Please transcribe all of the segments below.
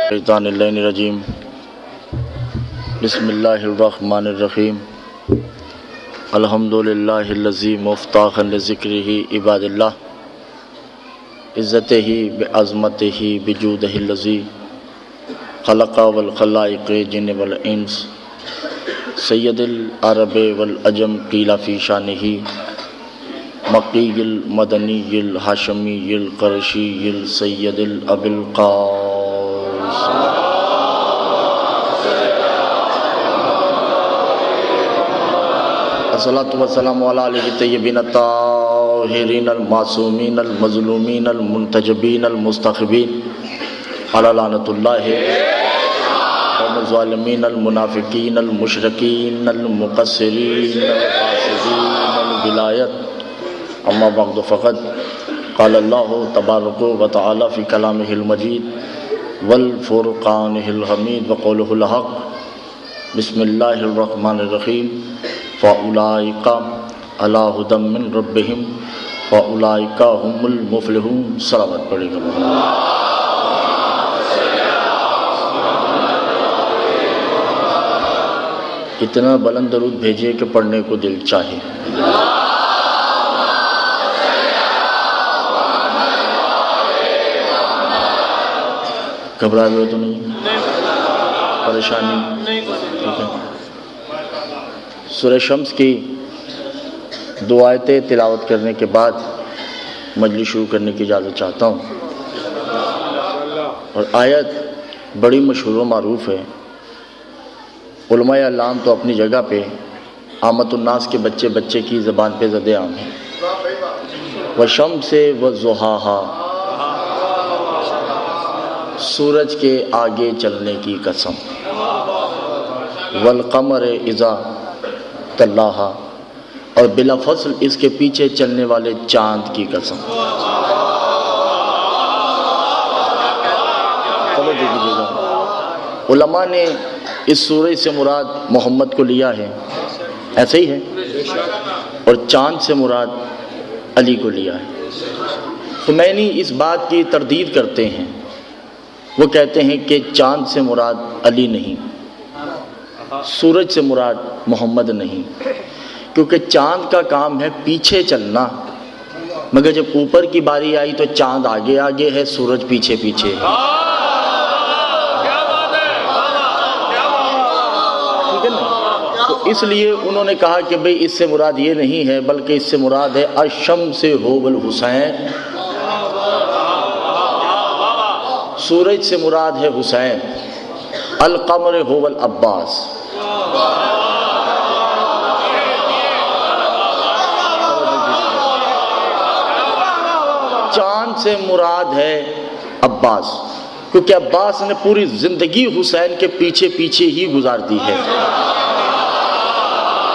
شیطان اللعین الرجیم بسم اللہ الرحمن الرحیم الحمدللہ الذی مفتاحا لذکرہ عباد اللہ عزتہ بعظمتہ بجودہ الذی خلق والخلائق جن والانس سید العرب والعجم قیل فی شانہ مکی المدنی الہاشمی القرشی السید الابی القاس الصلاۃ والسلام علی آلہ الطیبین الطاہرین المعصومین المظلومین المنتجبین المستخبین علی لعنۃ اللہ قوم الظالمین المنافقین المشرکین المقصرین الفاسدین الولایت اما بعد فقد قال اللہ تبارک و تعالی فی کلامہ المجید والفرقانہ الحمید وقولہ الحق بسم اللہ الرحمن الرحیم فاولئک علی ھدی من ربہم واولئک هم المفلحون۔ صلوات پڑھے گا۔ اتنا بلند درود بھیجیے کہ پڑھنے کو دل چاہے۔ گھبرائے ہوئے تو نہیں؟ پریشانی؟ ٹھیک ہے۔ سورہ شمس کی دو آیتیں تلاوت کرنے کے بعد مجلس شروع کرنے کی اجازت چاہتا ہوں، اور آیت بڑی مشہور و معروف ہے۔ علماء اعلام تو اپنی جگہ پہ، عامت الناس کے بچے بچے کی زبان پہ زد عام ہے۔ وَالشَّمْسِ وَضُحَاهَا، سورج کے آگے چلنے کی قسم، والقمر اذا تلاہا، اور بلا فصل اس کے پیچھے چلنے والے چاند کی قسم۔ توجہ کیجیے گا، علماء نے اس سورج سے مراد محمد کو لیا ہے، ایسے ہی ہے، اور چاند سے مراد علی کو لیا ہے۔ خمینی اس بات کی تردید کرتے ہیں، وہ کہتے ہیں کہ چاند سے مراد علی نہیں، سورج سے مراد محمد نہیں، کیونکہ چاند کا کام ہے پیچھے چلنا، مگر جب اوپر کی باری آئی تو چاند آگے آگے ہے، سورج پیچھے پیچھے ہے۔ ٹھیک ہے نا؟ تو اس لیے انہوں نے کہا کہ بھئی اس سے مراد یہ نہیں ہے، بلکہ اس سے مراد ہے الشمس ہو الحسین، سورج سے مراد ہے حسین، القمر ہو العباس۔ چاند سے مراد ہے عباس، کیونکہ عباس نے پوری زندگی حسین کے پیچھے پیچھے ہی گزار دی ہے۔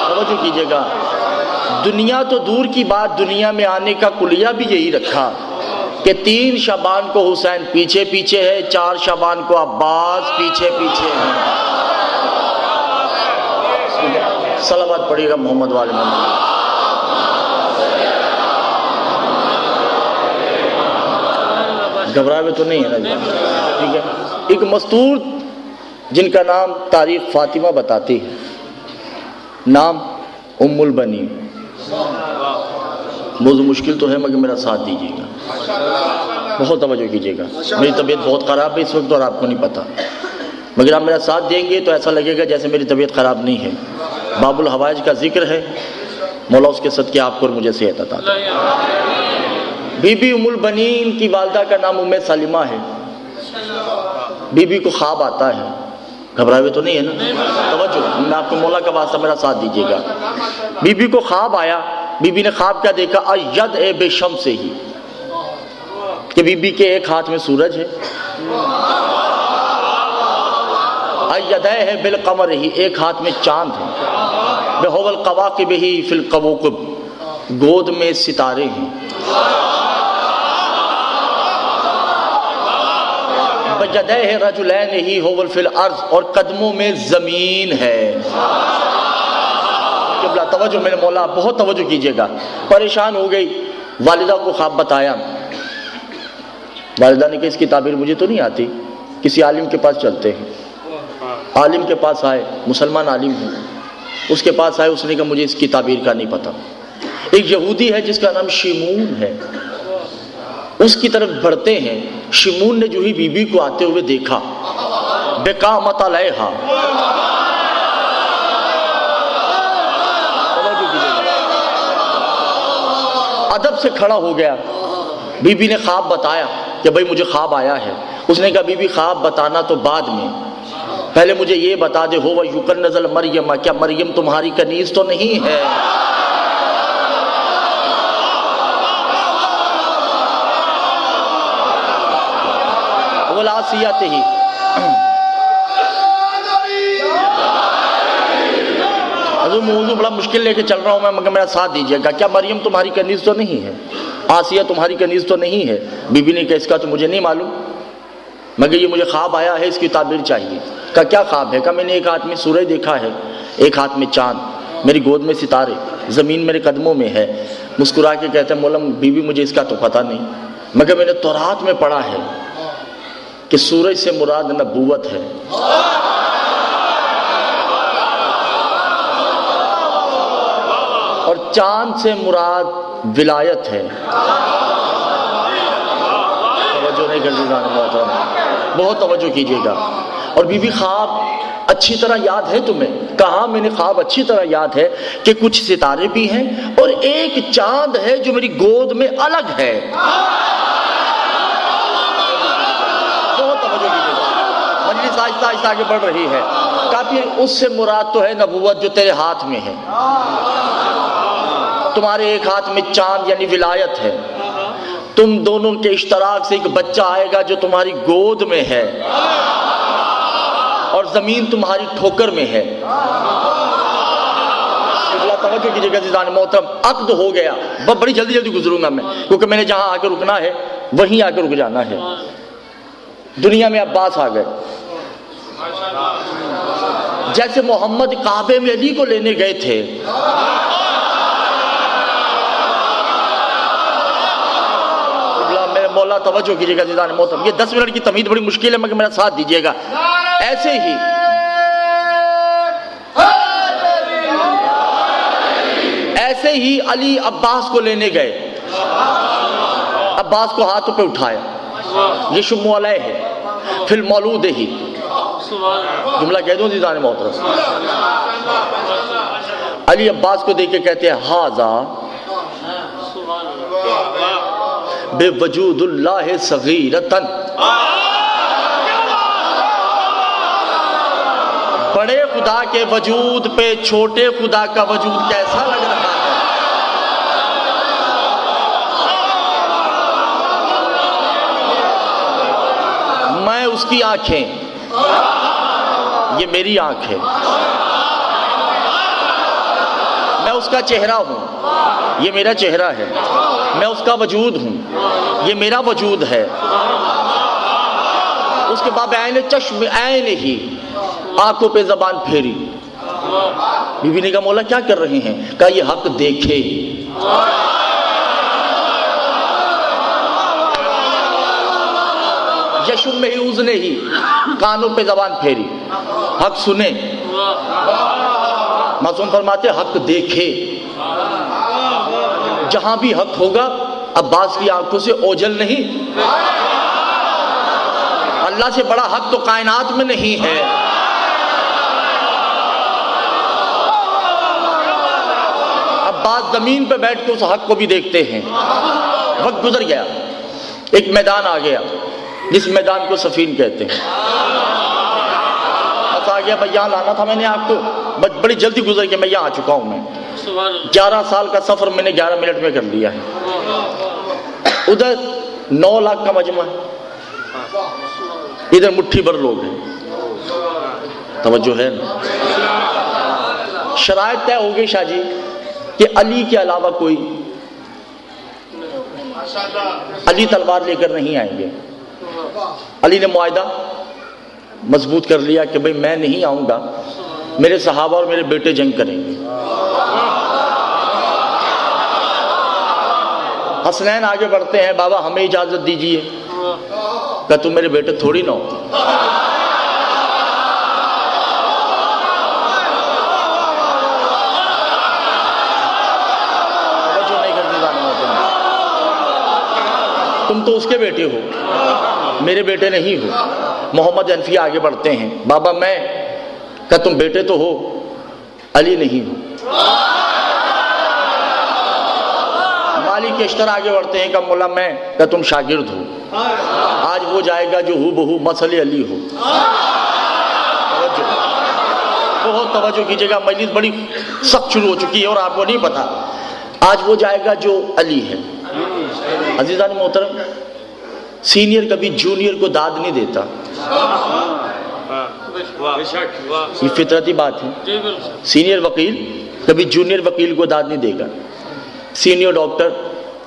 توجہ کیجیے گا، دنیا تو دور کی بات، دنیا میں آنے کا کلیہ بھی یہی رکھا کہ 3 شعبان کو حسین پیچھے پیچھے ہے، 4 شعبان کو عباس پیچھے پیچھے ہے۔ صلوات پڑھیے گا محمد والے محمد۔ گھبرائے ہوئے تو نہیں ہے نا جی؟ ٹھیک ہے۔ ایک مستور جن کا نام تاریخ فاطمہ بتاتی ہے، نام ام البنین۔ موضوع مشکل تو ہے مگر میرا ساتھ دیجیے گا، بہت توجہ کیجیے گا۔ میری طبیعت بہت خراب ہے اس وقت اور آپ کو نہیں پتہ، مگر آپ میرا ساتھ دیں گے تو ایسا لگے گا جیسے میری طبیعت خراب نہیں ہے۔ باب الحوائج کا ذکر ہے، مولا اس کے صدقے آپ کو اور مجھے صحت عطا کرے۔ بی بی ام البنین کی والدہ کا نام ام سلمہ ہے۔ بی بی کو خواب آتا ہے، گھبرائے ہوئے تو نہیں ہے نا؟ توجہ، میں آپ کو مولا کا واسطہ میرا ساتھ دیجیے گا۔ بی بی کو خواب آیا، بی بی نے خواب کیا دیکھا؟ اید اے بے شم سے ہی، کہ بی بی کے ایک ہاتھ میں سورج ہے، ایدہ ہے بالقمر ہی، ایک ہاتھ میں چاند ہے، بہو القواقب ہی فی القوقب، گود میں ستارے ہیں، بجدہ رجلین ہی ہو فی الارض، اور قدموں میں زمین ہے۔ قبلہ توجہ میرے مولا، بہت توجہ کیجئے گا۔ پریشان ہو گئی، والدہ کو خواب بتایا، والدہ نے کہا اس کی تعبیر مجھے تو نہیں آتی، کسی عالم کے پاس چلتے ہیں۔ عالم کے پاس آئے، مسلمان عالم ہیں، اس کے پاس آئے، اس نے کہا مجھے اس کی تعبیر کا نہیں پتہ۔ ایک یہودی ہے جس کا نام شیمون ہے، اس کی طرف بڑھتے ہیں۔ شیمون نے جو ہی بی بی کو آتے ہوئے دیکھا، بقامت علیہا، ادب سے کھڑا ہو گیا۔ بی بی نے خواب بتایا کہ بھائی مجھے خواب آیا ہے۔ اس نے کہا بی بی خواب بتانا تو بعد میں، پہلے مجھے یہ بتا دے، ہو یکنز مریم، کیا مریم تمہاری کنیز تو نہیں ہے؟ ولاسیت ہی حضور موضوع بڑا مشکل لے کے چل رہا ہوں میں، مگر میرا ساتھ دیجیے گا۔ کیا مریم تمہاری کنیز تو نہیں ہے؟ آسیہ تمہاری کنیز تو نہیں ہے؟ بی بی نے کہا اس کا تو مجھے نہیں معلوم، مگر یہ مجھے خواب آیا ہے، اس کی تعبیر چاہیے۔ کہا کیا خواب ہے؟ کہا میں نے ایک ہاتھ میں سورج دیکھا ہے، ایک ہاتھ میں چاند، میری گود میں ستارے، زمین میرے قدموں میں ہے۔ مسکرا کے کہتے ہیں مولا بی بی مجھے اس کا تو پتہ نہیں، مگر میں نے تورات میں پڑھا ہے کہ سورج سے مراد نبوت ہے، اور چاند سے مراد ولایت ہے۔ توجہ نہیں کرتی محترم، بہت توجہ کیجیے گا۔ اور بی بی خواب اچھی طرح یاد ہے تمہیں؟ کہا میں نے خواب اچھی طرح یاد ہے کہ کچھ ستارے بھی ہیں اور ایک چاند ہے جو میری گود میں الگ ہے۔ بہت توجہ کیجیے گا، مجلس آہستہ آہستہ آگے بڑھ رہی ہے۔ کافی اس سے مراد تو ہے نبوت جو تیرے ہاتھ میں ہے، تمہارے ایک ہاتھ میں چاند یعنی ولایت ہے، تم دونوں کے اشتراک سے ایک بچہ آئے گا جو تمہاری گود میں ہے، اور زمین تمہاری ٹھوکر میں ہے۔ توجہ کیجیے گا عزیزان محترم، عقد ہو گیا۔ بڑی جلدی جلدی گزروں گا میں، کیونکہ میں نے جہاں آ کے رکنا ہے وہیں آ کے رک جانا ہے۔ دنیا میں عباس آ گئے، جیسے محمد کعبے میں علی کو لینے گئے تھے، مولا توجہ کیجیے گا عزیزان محترم، یہ 10 منٹ کی تمہید بڑی مشکل ہے مگر میرا ساتھ دیجیے گا۔ ایسے ہی علی عباس کو لینے گئے، عباس کو ہاتھ پہ اٹھایا، یہ شم علیہ ہے، پھر مولود ہی، جملہ کہہ دوں عزیزان محترم، علی عباس کو دیکھ کے کہتے ہیں ہاذا بے وجود اللہ صغیرتن، بڑے خدا کے وجود پہ چھوٹے خدا کا وجود کیسا لگ رہا ہے؟ میں اس کی آنکھیں، یہ میری آنکھ ہے، میں اس کا چہرہ ہوں، یہ میرا چہرہ ہے، میں اس کا وجود ہوں، یہ میرا وجود ہے۔ اس کے بعد عین چشم عین ہی، آنکھوں پہ زبان پھیری۔ بی بی نے کہا مولا کیا کر رہے ہیں؟ کہا یہ حق دیکھے۔ یشم میں ہی اذنے ہی، کانوں پہ زبان پھیری، حق سنے۔ معصوم فرماتے حق دیکھے، جہاں بھی حق ہوگا عباس کی آنکھوں سے اوجھل نہیں۔ اللہ سے بڑا حق تو کائنات میں نہیں ہے۔ عباس زمین پہ بیٹھ کے اس حق کو بھی دیکھتے ہیں۔ وقت گزر گیا، ایک میدان آ گیا جس میدان کو صفین کہتے ہیں۔ بس آ گیا بھائی یہاں لانا تھا میں نے آپ کو، بڑی جلدی گزر کے میں یہاں آ چکا ہوں۔ میں 11 سال کا سفر میں نے 11 منٹ میں کر لیا ہے۔ ادھر 9 لاکھ کا مجمع ہے، ادھر مٹھی بھر لوگ ہیں۔ توجہ ہے نا؟ شرائط طے ہو گئی شاہ جی کہ علی کے علاوہ کوئی، علی تلوار لے کر نہیں آئیں گے۔ علی نے معاہدہ مضبوط کر لیا کہ بھئی میں نہیں آؤں گا، میرے صحابہ اور میرے بیٹے جنگ کریں گے۔ حسنین آگے بڑھتے ہیں، بابا ہمیں اجازت دیجیے کہ تم میرے بیٹے تھوڑی نہ ہو. تم تو اس کے بیٹے ہو، میرے بیٹے نہیں ہو. محمد حنفی آگے بڑھتے ہیں، بابا میں کہ تم بیٹے تو ہو، علی نہیں ہو. مالک اشتر آگے بڑھتے ہیں کہ مولا میں کہ تم شاگرد ہو. آج وہ جائے گا جو ہو بہو مسئلے علی ہو. بہت توجہ کیجیے گا، مجلس بڑی سخت شروع ہو چکی ہے اور آپ کو نہیں پتا. آج وہ جائے گا جو علی ہے. عزیزان محترم، سینئر کبھی جونیئر کو داد نہیں دیتا، یہ فطرتی بات ہے. سینئر وکیل کبھی جونیئر وکیل کو داد نہیں دے گا. سینئر ڈاکٹر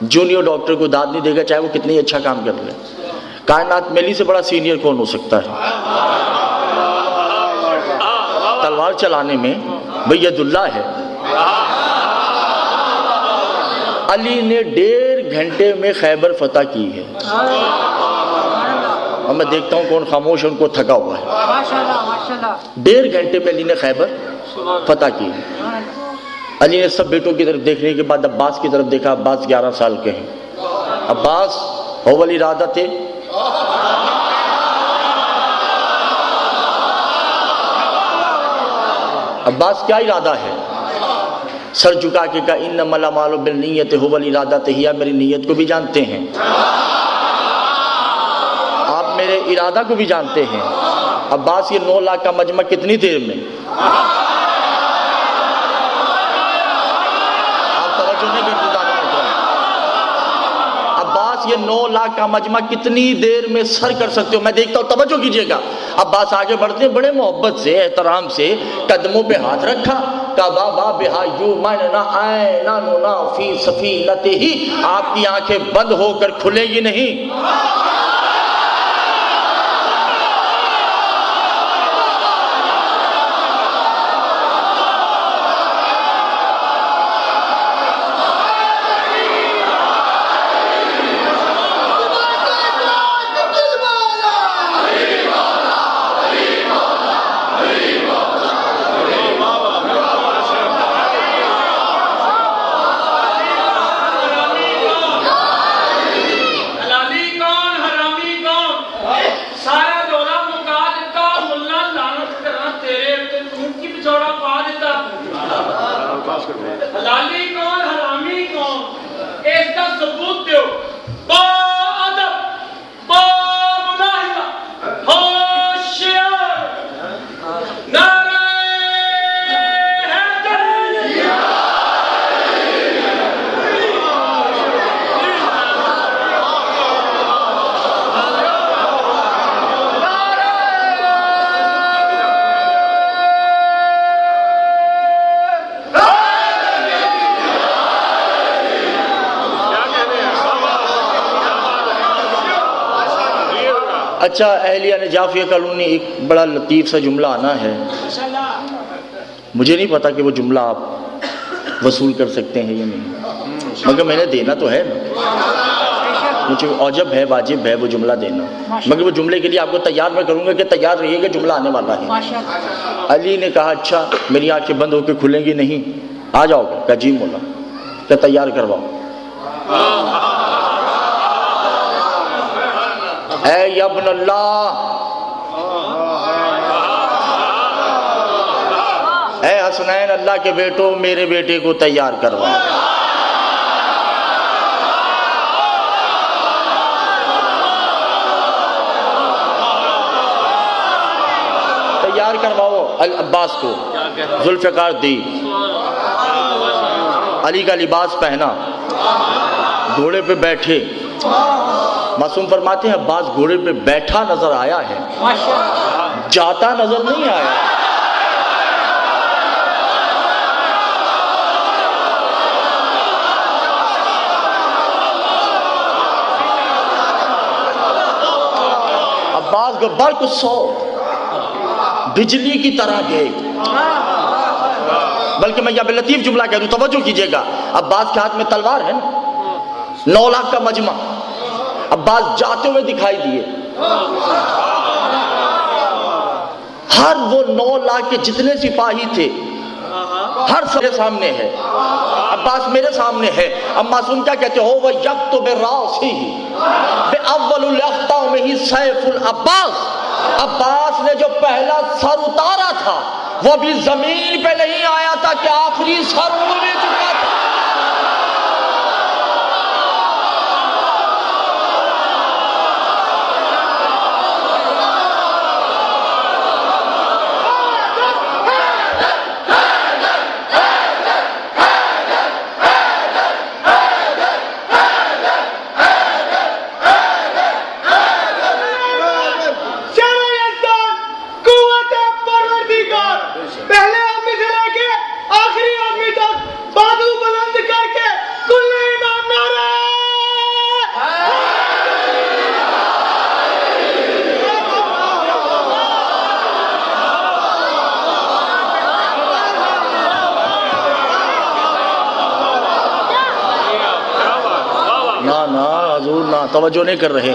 جونیئر ڈاکٹر کو داد نہیں دے گا، چاہے وہ کتنی اچھا کام کر لے. کائنات میں علی سے بڑا سینئر کون ہو سکتا ہے؟ تلوار چلانے میں بھئی ید اللہ ہے. علی نے 1.5 گھنٹے میں خیبر فتح کی ہے. اور میں دیکھتا ہوں کون خاموش ان کو تھکا ہوا ہے. 1.5 گھنٹے میں علی نے خیبر فتح کی. علی نے سب بیٹوں کی طرف دیکھنے کے بعد عباس کی طرف دیکھا. عباس 11 سال کے ہیں. عباس اول ارادہ تھے. عباس کیا ارادہ ہے؟ سر جھکا کے کہا انما الاعمال بالنیت هو الارادۃ ہی. میری نیت کو بھی جانتے ہیں، آپ میرے ارادہ کو بھی جانتے ہیں. عباس یہ 9 لاکھ کا مجمع کتنی دیر میں؟ آپ توجہ نہیں کرتے. عباس یہ 9 لاکھ کا مجمع کتنی دیر میں سر کر سکتے ہو؟ میں دیکھتا ہوں، توجہ کیجئے گا. عباس آگے بڑھتے ہیں، بڑے محبت سے احترام سے قدموں پہ ہاتھ رکھا. بابا بہا یومنا عیننا فی سفینتہ، آپ کی آنکھیں بند ہو کر کھلے گی نہیں. حلالی کون حرامی کون، اس کا ثبوت دیو. با ادب، با ملاحظہ، ہوشیار، نعرہ حیدر. اچھا، اہلیہ نجافیہ کالونی ایک بڑا لطیف سا جملہ آنا ہے. مجھے نہیں پتا کہ وہ جملہ آپ وصول کر سکتے ہیں یا نہیں، مگر میں نے دینا تو ہے نا. مجھے عجب ہے، واجب ہے وہ جملہ دینا، مگر وہ جملے کے لیے آپ کو تیار میں کروں گا کہ تیار رہیے گا، جملہ آنے والا ہے. علی نے کہا اچھا میری آنکھیں بند ہو کے کھلیں گی نہیں، آ جاؤ گے؟ کہا جی مولا. کہ تیار کرواؤ. اے ابن اللہ، اے حسنین اللہ کے بیٹوں، میرے بیٹے کو تیار کرواؤ. تیار کرواؤ عباس کو. ذوالفقار دی، علی کا لباس پہنا، گھوڑے پہ بیٹھے. معصوم فرماتے ہیں عباس گھوڑے پہ بیٹھا نظر آیا ہے، جاتا نظر نہیں آیا. عباس برق سو بجلی کی طرح گئے. بلکہ میں یہاں پہ لطیف جملہ کہہ دوں، توجہ کیجئے گا. عباس کے ہاتھ میں تلوار ہے نا، 9 لاکھ کا مجمع. عباس جاتے ہوئے دکھائی دیے. ہر وہ 9 لاکھ کے جتنے سپاہی تھے ہر سب کے سامنے ہے. عباس میرے سامنے ہے. اب معصوم کیا کہتے ہو وہ یکتب راسی بے اول الاخطاء میں ہی سیف العباس. عباس نے جو پہلا سر اتارا تھا وہ بھی زمین پہ نہیں آیا تھا کہ آخری سر اڑنے چکا تھا. توجہ نہیں کر رہے.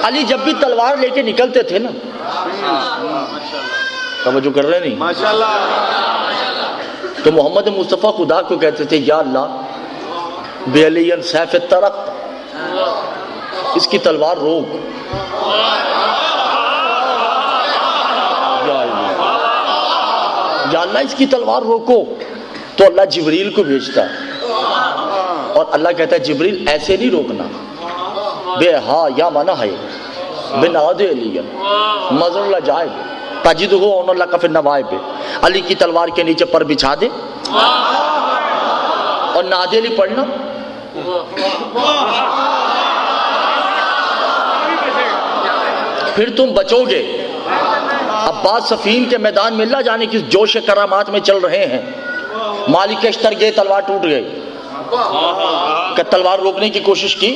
علی جب بھی تلوار لے کے نکلتے تھے نا, توجہ کر رہے نہیں, تو محمد مصطفیٰ خدا کو کہتے تھے یا اللہ بے علی سیف ترقت, اس کی تلوار روک. یا اللہ اس کی تلوار روکو. تو اللہ جبریل کو بھیجتا اور اللہ کہتا ہے جبریل ایسے نہیں روکنا. بے ہاں یا مانا ہے بے ناد علی مظہر اللہ جائے تجد ہو ان اللہ کا پھر نوائے پہ علی کی تلوار کے نیچے پر بچھا دے اور ناد علی پڑھنا. پھر تم بچو گے. عباس صفین کے میدان میں اللہ جانے کس جوش کرامات میں چل رہے ہیں. مالک اشتر گئے, تلوار ٹوٹ گئی. کہ تلوار روکنے کی کوشش کی,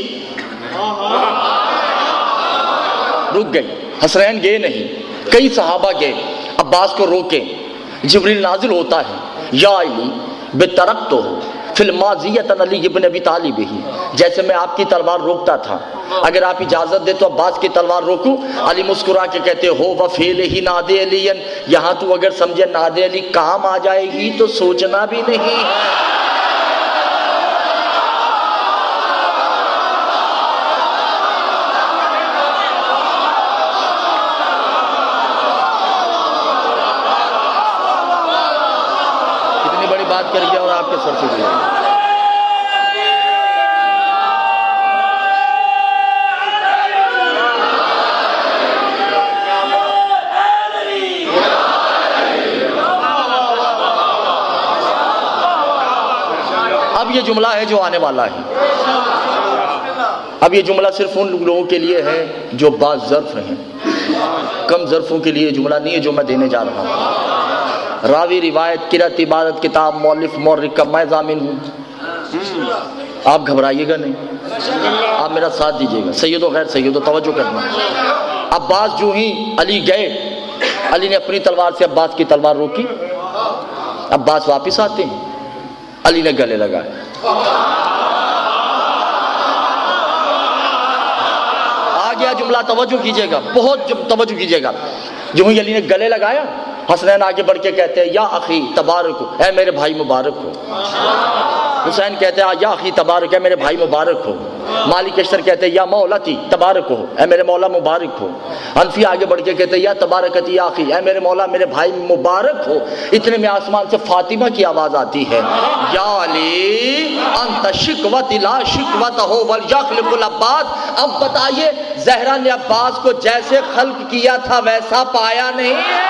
رک گئی. حسنین گئے نہیں, کئی صحابہ گئے عباس کو روکے. جبریل نازل ہوتا ہے یا علی بترقت ہو فی الماضیۃ علی ابن ابی طالب ہی, جیسے میں آپ کی تلوار روکتا تھا اگر آپ اجازت دے تو عباس کی تلوار روکوں. علی مسکرا کے کہتے ہو وفیل ہی ناد علی, یہاں تو اگر سمجھے ناد علی کام آ جائے گی تو سوچنا بھی نہیں. بات کر گیا اور آپ کے سر سے گیا. اب یہ جملہ ہے جو آنے والا ہے. اب یہ جملہ صرف ان لوگوں کے لیے ہے جو بعض ظرف ہیں, کم ظرفوں کے لیے جملہ نہیں ہے جو میں دینے جا رہا ہوں. راوی روایت قرأت عبادت کتاب مؤلف مورخ کا میں ضامن ہوں. آپ گھبرائیے گا نہیں, آپ میرا ساتھ دیجیے گا. سید و غیر سید و توجہ کرنا. عباس جو ہی علی گئے, علی نے اپنی تلوار سے عباس کی تلوار روکی. عباس واپس آتے ہیں, علی نے گلے لگائے. آ گیا جملہ, توجہ کیجیے گا, بہت توجہ کیجیے گا. جو ہی علی نے گلے لگایا, حسنین آگے بڑھ کے کہتے ہیں یا اخی تبارک ہو, اے میرے بھائی مبارک ہو. حسین کہتے ہیں یا اخی تبارک, اے میرے بھائی مبارک ہو. مالک اشتر کہتے ہیں یا مولاتی تبارک ہو, اے میرے مولا مبارک ہو. حنفی آگے بڑھ کے کہتے ہیں یا تبارکتی یا اخی, اے میرے مولا میرے بھائی مبارک ہو. اتنے میں آسمان سے فاطمہ کی آواز آتی ہے یا علی انت شکوت لا شکوت ہو ولیخلق العباس. اب بتائیے زہرا نے عباس کو جیسے خلق کیا تھا ویسا پایا نہیں ہے.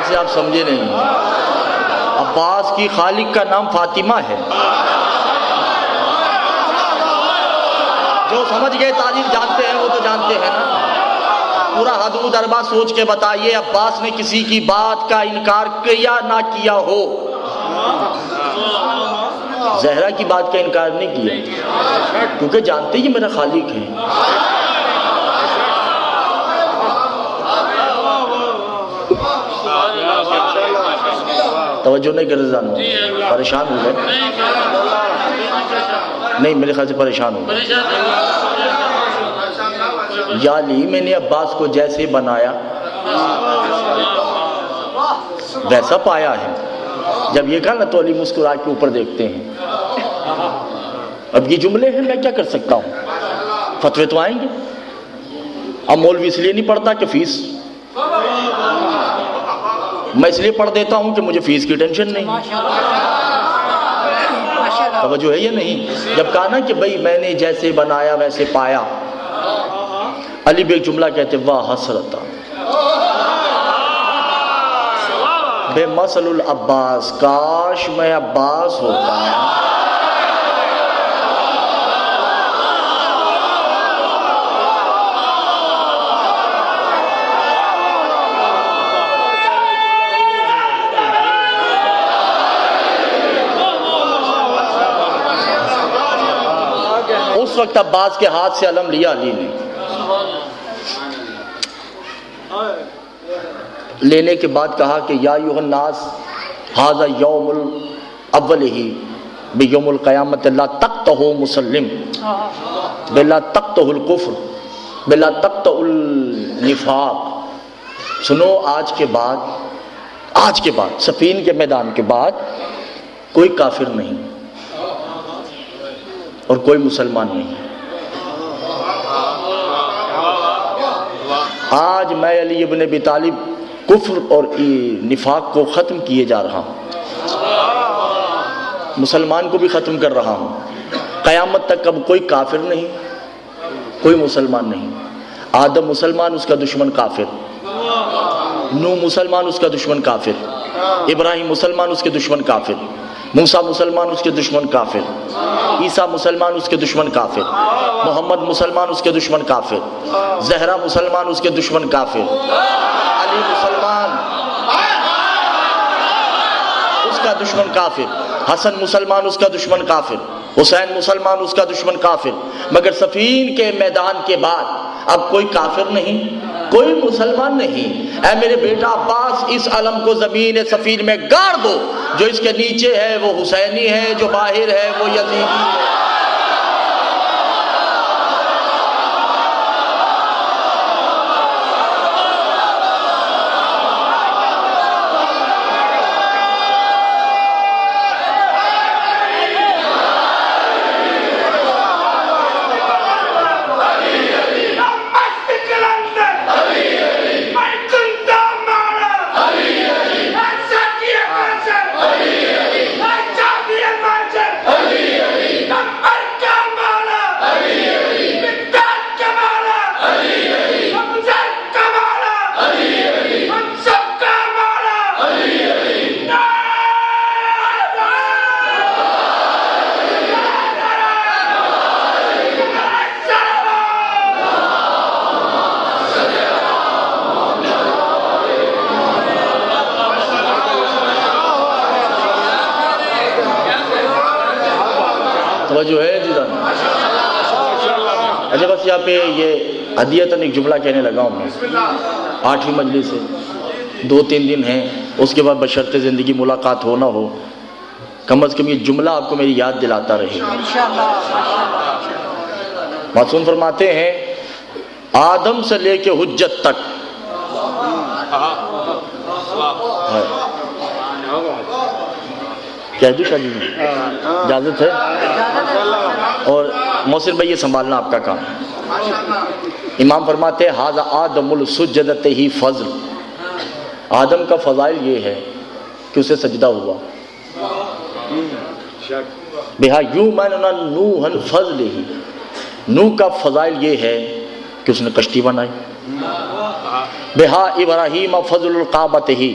سے آپ سمجھے نہیں، عباس کی خالق کا نام فاطمہ ہے۔ جو سمجھ گئے تاریخ جانتے ہیں وہ تو جانتے ہیں نا۔ پورا حدود اربا سوچ کے بتائیے عباس نے کسی کی بات کا انکار کیا نہ کیا ہو؟ زہرا کی بات کا انکار نہیں کیا، کیونکہ جانتے ہی میرا خالق ہے۔ توجہ نہیں کر رہے، پریشان ہو گئے؟ نہیں، میرے خیال سے پریشان ہو گئے۔ یا لی میں نے عباس کو جیسے بنایا ویسا پایا ہے۔ جب یہ کہا نا تو علی مسکرا کے اوپر دیکھتے ہیں۔ اب یہ جملے ہیں، میں کیا کر سکتا ہوں؟ فتوے تو آئیں گے۔ اب مولوی اس لیے نہیں پڑھتا کہ فیس، میں اس لیے پڑھ دیتا ہوں کہ مجھے فیس کی ٹینشن نہیں۔ توجہ ہے یا نہیں؟ جب کہا نا کہ بھئی میں نے جیسے بنایا ویسے پایا، علی بھی ایک جملہ کہتے واہ حسرتا بے مثل العباس، کاش میں عباس ہوتا۔ اس وقت عباس کے ہاتھ سے علم لیا علی نے، لینے کے بعد کہا کہ یا ایھا الناس ھذا یوم الاول بیوم القیامت لا تقطع مسلم بلا تقطع الکفر بلا تقطع النفاق۔ سنو، آج کے بعد صفین کے میدان کے بعد کوئی کافر نہیں اور کوئی مسلمان نہیں۔ آج میں علی ابن ابی طالب کفر اور نفاق کو ختم کیے جا رہا ہوں، مسلمان کو بھی ختم کر رہا ہوں۔ قیامت تک اب کوئی کافر نہیں، کوئی مسلمان نہیں۔ آدم مسلمان، اس کا دشمن کافر۔ نوح مسلمان، اس کا دشمن کافر۔ ابراہیم مسلمان، اس کے دشمن کافر۔ موسیٰ مسلمان، اس کے دشمن کافر۔ عیسیٰ مسلمان، اس کے دشمن کافر۔ محمد مسلمان، اس کے دشمن کافر۔ زہرا مسلمان، اس کے دشمن کافر۔ علی مسلمان، اس کا دشمن کافر۔ حسن مسلمان، اس کا دشمن کافر۔ حسین مسلمان، اس کا دشمن کافر۔ مگر صفین کے میدان کے بعد اب کوئی کافر نہیں، کوئی مسلمان نہیں۔ اے میرے بیٹا عباس، اس علم کو زمین صفین میں گاڑ دو، جو اس کے نیچے ہے وہ حسینی ہے، جو باہر ہے وہ یزیدی ہے۔ توجہ ہے جی جان؟ اچھا بس یہاں پہ یہ ہدیتاً ایک جملہ کہنے لگا ہوں میں۔ 8ویں مجلس سے 2-3 دن ہیں، اس کے بعد بشرط زندگی ملاقات ہو نہ ہو، کم از کم یہ جملہ آپ کو میری یاد دلاتا رہے۔ معصوم فرماتے ہیں آدم سے لے کے حجت تک کہہ دوں شاہ جی میں اجازت ہے؟ اور محسن بھائی یہ سنبھالنا آپ کا کام ہے۔ امام فرماتے ہیں ھذا آدم السجدۃ ہی فضل، آدم کا فضائل یہ ہے کہ اسے سجدہ ہوا۔ بہا یومن نوحا فضل ہی، نوح کا فضائل یہ ہے کہ اس نے کشتی بنائی۔ بہا ابراہیم فضل القعبۃ ہی،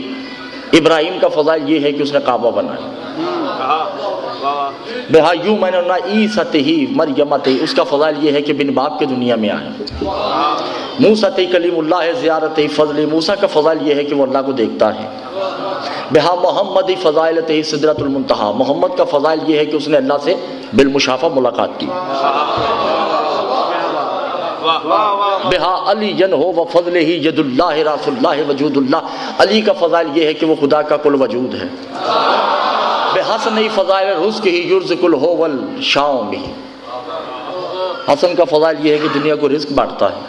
ابراہیم کا فضائل یہ ہے کہ اس نے کعبہ بنایا. بہا یوں میں نے عیسیٰ ہی مریمت اس کا فضائل یہ ہے کہ بن باپ کے دنیا میں آئے. موسیٰ کلیم اللہ زیارت فضل موسیٰ کا فضائل یہ ہے کہ وہ اللہ کو دیکھتا ہے. بہا محمد فضائلت سدرۃ المنتہا محمد کا فضائل یہ ہے کہ اس نے اللہ سے بالمشافہ ملاقات کی. بہا علی جن ہو و فضل ہی ید اللہ راس اللہ وجود اللہ علی کا فضائل یہ ہے کہ وہ خدا کا کل وجود ہے. بحسن فضائل رزق ہی یرزق الہو والشاؤم بھی حسن کا فضائل یہ ہے کہ دنیا کو رزق بانٹتا ہے.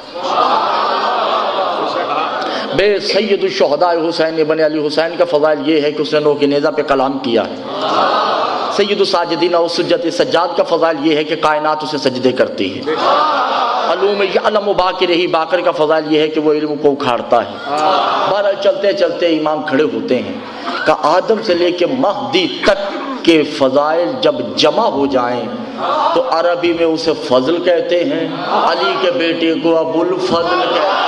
بے سید الشہداء حسین ابن علی حسین کا فضائل یہ ہے کہ اس نے نوح کے نیزہ پہ کلام کیا ہے. سید الساجدین و سجدۃ سجاد کا فضائل یہ ہے کہ کائنات اسے سجدے کرتی ہے. علوم یعلم باقر ہی باقر کا فضائل یہ ہے کہ وہ علم کو اکھاڑتا ہے. بہرحال چلتے چلتے امام کھڑے ہوتے ہیں کہ آدم سے لے کے مہدی تک کے فضائل جب جمع ہو جائیں تو عربی میں اسے فضل کہتے ہیں. علی کے بیٹے کو ابو الفضل کہتے ہیں.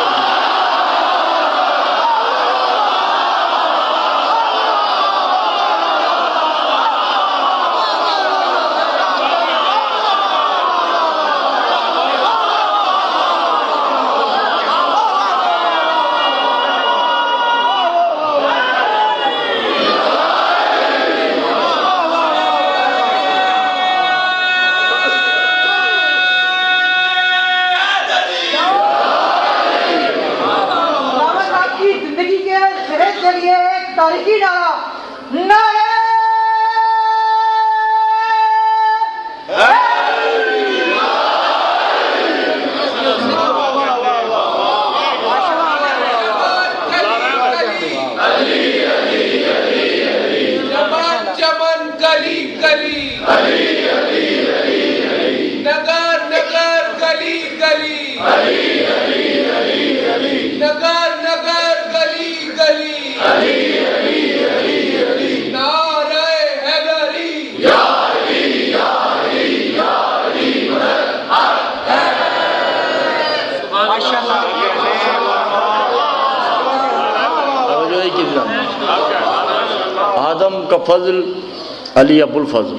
تاریخی نعرہ نعرہ چمن گلی گلی نگر نگر گلی گلی نگر نگر گلی گلی آدم کا فضل علی ابو الفضل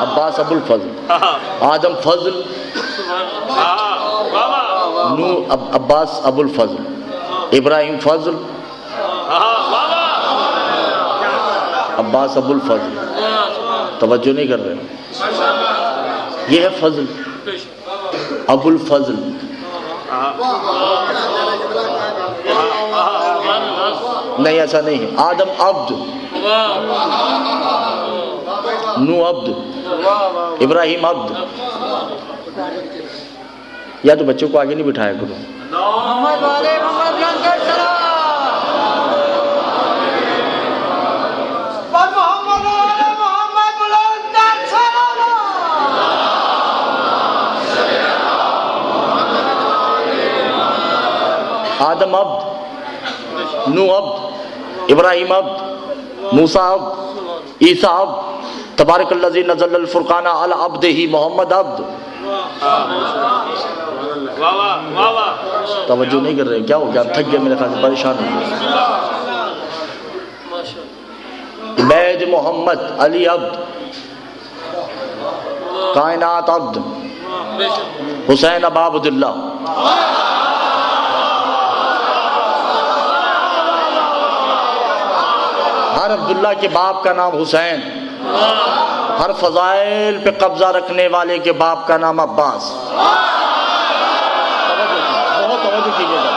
عباس ابو الفضل آدم فضل نوح عباس ابو الفضل ابراہیم فضل عباس ابو الفضل. توجہ نہیں کر رہے. یہ ہے فضل ابو الفضل. نہیں ایسا نہیں ہے. آدم عبد نوح عبد ابراہیم عبد. یا تو بچوں کو آگے نہیں بٹھایا کرو. محمد والے محمد لنگر سلام محمد والے محمد لنگر سلام. آدم عبد نوح عبد ابراہیم عبد موسیٰ عبد عیسیٰ عبد تبارک الذی نزل الفرقان علی عبدہ محمد عبد. توجہ نہیں کر رہے. کیا ہو گیا؟ آپ تھک گئے میرے خیال سے, پریشان ہو گئے. عبید محمد علی عبد کائنات عبد حسین ابا عبداللہ. ہر عبداللہ کے باپ کا نام حسین, ہر فضائل پہ قبضہ رکھنے والے کے باپ کا نام عباس. بہت توجہ کیجیے گا.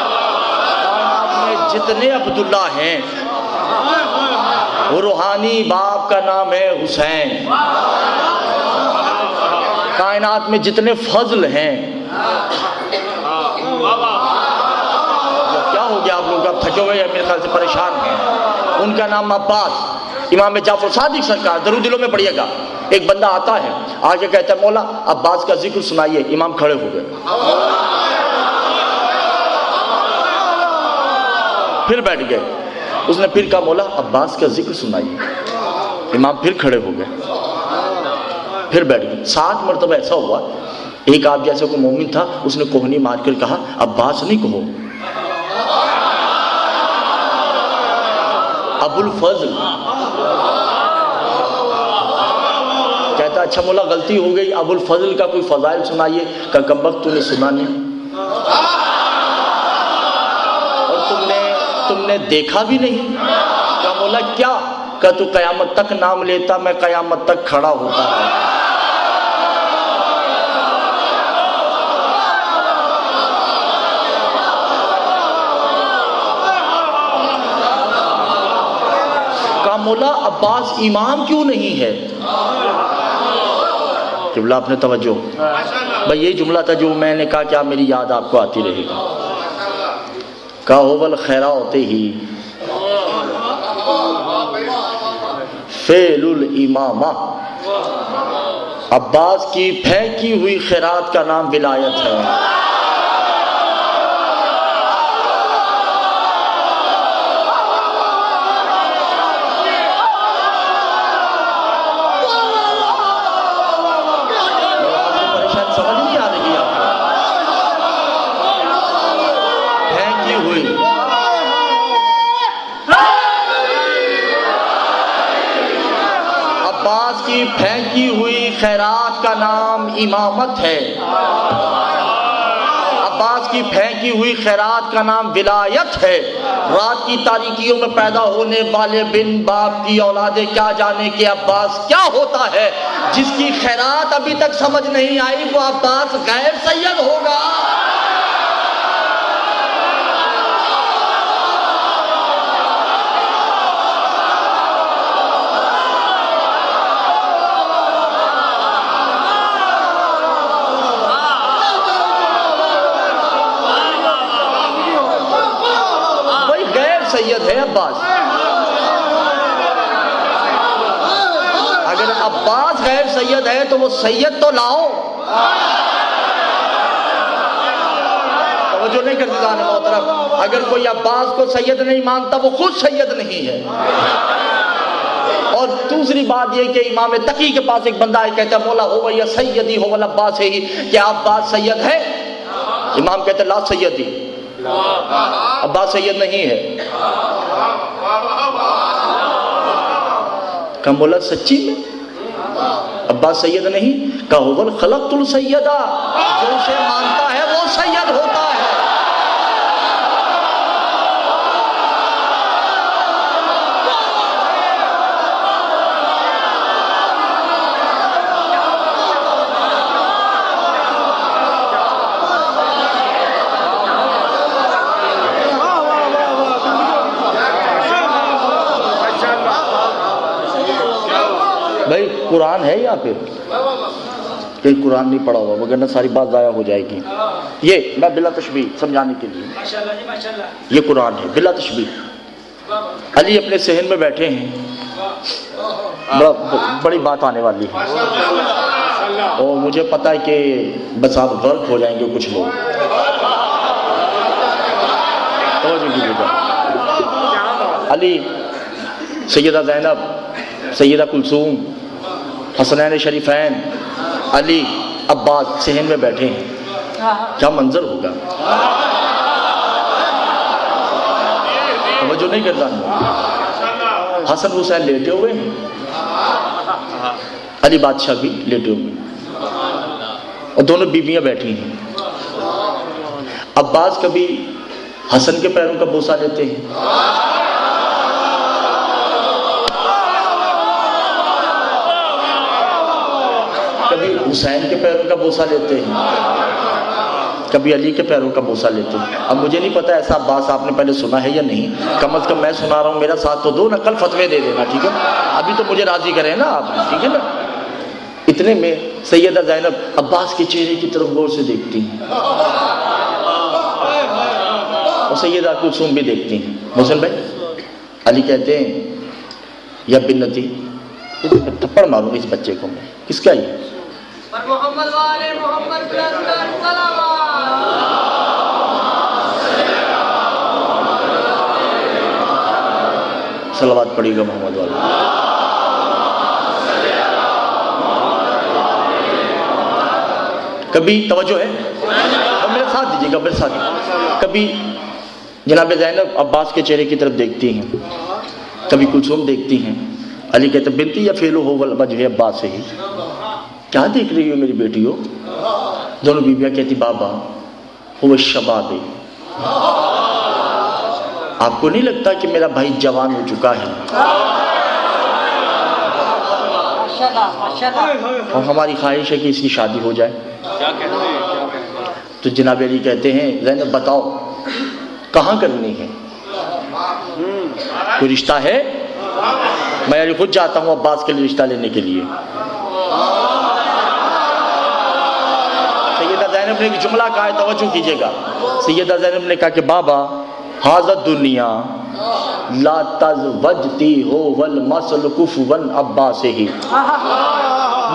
کائنات میں جتنے عبداللہ ہیں وہ روحانی باپ کا نام ہے حسین. کائنات میں جتنے فضل ہیں, کیا ہو گیا آپ لوگ؟ اب تھکے ہوئے ہیں میرے خیال سے, پریشان ہیں. ان کا نام عباس. امام جعفر صادق سرکار درود دلوں میں پڑھیے گا. ایک بندہ آتا ہے آگے کہتا ہے مولا عباس کا ذکر سنائیے. امام کھڑے ہو گئے, پھر بیٹھ گئے. اس نے پھر کہا مولا عباس کا ذکر سنائیے. امام پھر کھڑے ہو گئے, پھر بیٹھ گئے. 7 مرتبہ ایسا ہوا. ایک آپ جیسے کوئی مومن تھا, اس نے کوہنی مار کر کہا عباس نہیں کہو. ابو الفضل. کہتا اچھا مولا غلطی ہو گئی، ابو الفضل کا کوئی فضائل سنائیے. کہ کمبخت تو نے سنا نہیں اور تم نے دیکھا بھی نہیں. کہا مولا کیا؟ کہ تو قیامت تک نام لیتا، میں قیامت تک کھڑا ہوتا ہے. کہا مولا عباس امام کیوں نہیں ہے؟ قبلہ اپنے توجہ. بھائی یہ جملہ تھا جو میں نے کہا کہ میری یاد آپ کو آتی رہے گی. کہا ہوول خیرہ ہوتے ہی فعل الامامہ، عباس کی پھینکی ہوئی خیرات کا نام ولایت ہے. پریشان سمجھ نہیں آ رہی آپ پھینکی ہوئی. عباس کی پھینکی ہوئی خیرات کا نام امامت ہے. عباس کی پھینکی ہوئی خیرات کا نام ولایت ہے. رات کی تاریکیوں میں پیدا ہونے والے بن باپ کی اولادیں کیا جانے کہ عباس کیا ہوتا ہے. جس کی خیرات ابھی تک سمجھ نہیں آئی وہ عباس غیر سید ہوگا. سید ہے عباس. اگر عباس غیر سید ہے تو وہ سید تو لاؤ. توجہ نہیں کرتی جان محترم. اگر کوئی عباس کو سید نہیں مانتا وہ خود سید نہیں ہے. اور دوسری بات یہ کہ امام تقی کے پاس ایک بندہ ہے کہتا ہے مولا ہو یا سیدی ہو والا عباس ہے ہی، کیا عباس سید ہے؟ امام کہتے لا سیدی، عباس سید نہیں ہے. کہ مولا سچی میں عباس سید نہیں؟ کہ هو خلقت السیدہ، جو اسے مانتا ہے وہ سید ہوتا ہے. بھائی قرآن ہے یا پھر کہ قرآن نہیں پڑھا ہوا وگرنہ ساری بات ضائع ہو جائے گی. یہ میں بلا تشبیہ سمجھانے کے لیے یہ قرآن ہے بلا تشبیہ. علی اپنے صحن میں بیٹھے ہیں، بڑی بات آنے والی ہے اور مجھے پتہ ہے کہ بس آپ غرق ہو جائیں گے کچھ لوگ. علی، سیدہ زینب، سیدہ کلثوم، حسنین شریفین، علی، عباس صحن میں بیٹھے ہیں. کیا منظر ہوگا؟ توجہ نہیں کرتا. حسن حسین لیٹے ہوئے ہیں، علی بادشاہ بھی لیٹے ہوئے ہیں اور دونوں بیویاں بیٹھی ہیں. عباس کبھی حسن کے پیروں کا بوسہ لیتے ہیں، کبھی حسین کے پیروں کا بوسہ لیتے ہیں، کبھی علی کے پیروں کا بوسہ لیتے ہیں. اب مجھے نہیں پتا ایسا عباس آپ نے پہلے سنا ہے یا نہیں. کم از کم میں سنا رہا ہوں، میرا ساتھ تو دو، نہ کل فتوے دے دینا، ٹھیک ہے؟ ابھی تو مجھے راضی کریں نا آپ، ٹھیک ہے نا. اتنے میں سیدہ زینب عباس کے چہرے کی طرف غور سے دیکھتی ہیں اور سیدہ کلثوم بھی دیکھتی ہیں. محسن بھائی، علی کہتے ہیں یا بنتی، تھپڑ ماروں اس بچے کو میں. کس کا یہ؟ محمد والے محمد صلوات پڑھے گا محمد والا. کبھی توجہ ہے اور میرے ساتھ دیجیے گا، میرے ساتھ. کبھی جناب زینب عباس کے چہرے کی طرف دیکھتی ہیں کبھی کلثوم دیکھتی ہیں، علی کہتے بنتی یا فیلو ہو وجہ عباس سے ہی، کیا دیکھ رہی ہو میری بیٹی ہو؟ دونوں بیویاں کہتی بابا وہ شباب، آپ کو نہیں لگتا کہ میرا بھائی جوان ہو چکا ہے اور ہماری خواہش ہے کہ اس کی شادی ہو جائے؟ تو جناب علی کہتے ہیں زینب بتاؤ کہاں کرنی ہے، کوئی رشتہ ہے؟ میں علی خود جاتا ہوں عباس کے لیے رشتہ لینے کے لیے۔ سیدہ زینب نے ایک جملہ کہا ہے، توجہ کیجئے گا۔ سیدہ زینب نے کہا کہ بابا حاضر دنیا لا تزوجتی ہو والمسل کفون عباس ہی،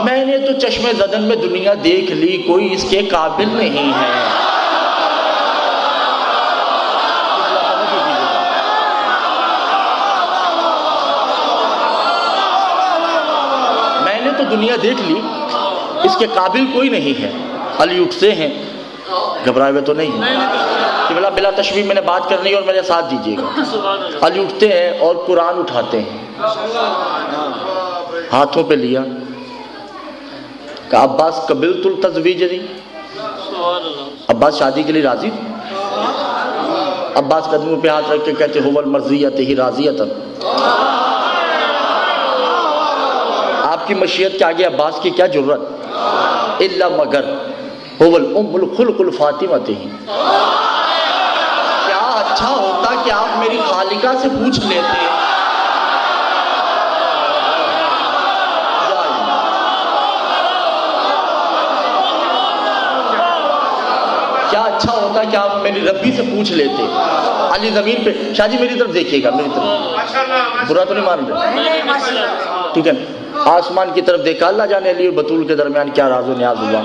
میں نے تو چشم زدن میں دنیا دیکھ لی، کوئی اس کے قابل نہیں ہے۔ میں نے تو دنیا دیکھ لی، اس کے قابل کوئی نہیں ہے۔ علی اٹھتے ہیں، گھبرائے ہوئے تو نہیں کہ بلا تشبیہ میں نے بات کرنی اور میرے ساتھ دیجیے گا۔ علی اٹھتے ہیں اور قرآن اٹھاتے ہیں، ہاتھوں پہ لیا، کہ عباس قبلت التزویج دی، عباس شادی کے لیے راضی تھے؟ عباس قدموں پہ ہاتھ رکھ کے کہتے هو المرضیۃ ہی راضیۃ، آپ کی مشیت کے آگے عباس کی کیا جرت، الا مگر هو الام الخلق الفاطمۃ ہی، کیا اچھا ہوتا کہ آپ میری خالقہ سے پوچھ لیتے، کیا اچھا ہوتا کہ آپ میری ربی سے پوچھ لیتے۔ علی زمین پہ، شاہ جی میری طرف دیکھیے گا، میری طرف، برا تو نہیں مان رہے؟ ٹھیک ہے، آسمان کی طرف دیکھا، اللہ جانے علی اور بطول کے درمیان کیا راز و نیاز ہوا۔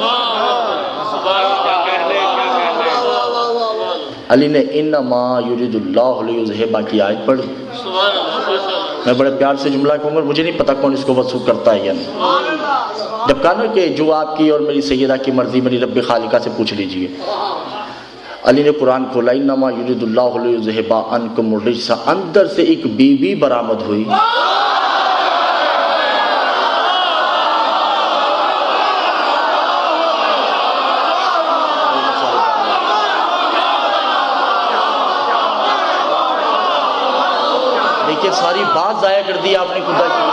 علی نے انما یرید اللہ لیذھب کی آیت پڑھ، میں بڑے پیار سے جملہ کہوں گا، مجھے نہیں پتا کون اس کو وصف کرتا ہے یا نہیں۔ جب کہا نا کہ جو آپ کی اور میری سیدہ کی مرضی میری رب خالقہ سے پوچھ لیجئے، علی نے قرآن کھولا، انما یرید اللہ لیذھب عنکم الرجس، اندر سے ایک بیوی برآمد ہوئی، دیکھیے ساری بات ضائع کر دی آپ نے خدا کی،